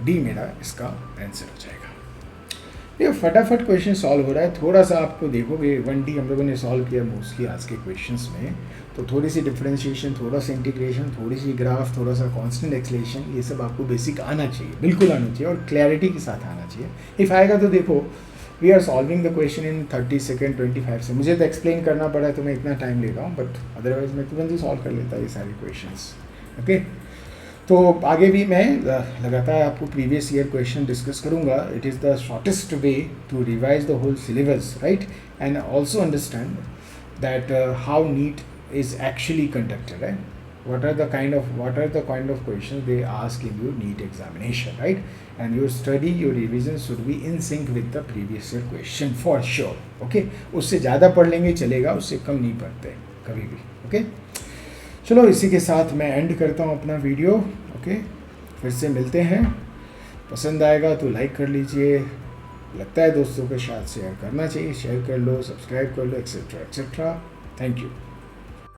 डी मेरा इसका आंसर हो जाएगा। ये फटाफट क्वेश्चन सॉल्व हो रहा है। थोड़ा सा आपको देखोगे 1D हम लोगों ने सॉल्व किया मोस्टली आज के क्वेश्चंस में, तो थोड़ी सी डिफरेंशिएशन, थोड़ा सा इंटीग्रेशन, थोड़ी सी ग्राफ, थोड़ा सा कांस्टेंट एक्सलेशन, ये सब आपको बेसिक आना चाहिए, बिल्कुल आना चाहिए, और क्लैरिटी के साथ आना चाहिए। इफ़ आएगा तो देखो we are solving the question in 30 second 25 से। मुझे तो एक्सप्लेन करना पड़ा है तो मैं इतना टाइम ले रहा हूँ, बट अदरवाइज मैं तुरंत ही सॉल्व कर लेता ये सारे क्वेश्चन, ओके। तो आगे भी मैं लगातार आपको प्रीवियस ईयर क्वेश्चन डिस्कस करूंगा। It is the shortest way to revise the whole syllabus, right, and also understand that how NEET is actually conducted, right. what are the kind of questions they ask in your NEET examination, right? And your study, your revision should be in sync with the previous year question for sure, okay? उससे ज़्यादा पढ़ लेंगे चलेगा, उससे कम नहीं पढ़ते कभी भी, okay? चलो इसी के साथ मैं एंड करता हूँ अपना वीडियो, ओके। फिर से मिलते हैं, पसंद आएगा तो लाइक कर लीजिए, लगता है दोस्तों के साथ शेयर करना चाहिए, शेयर कर लो, सब्सक्राइब कर लो, एक्सेट्रा एक्सेट्रा। Thank you.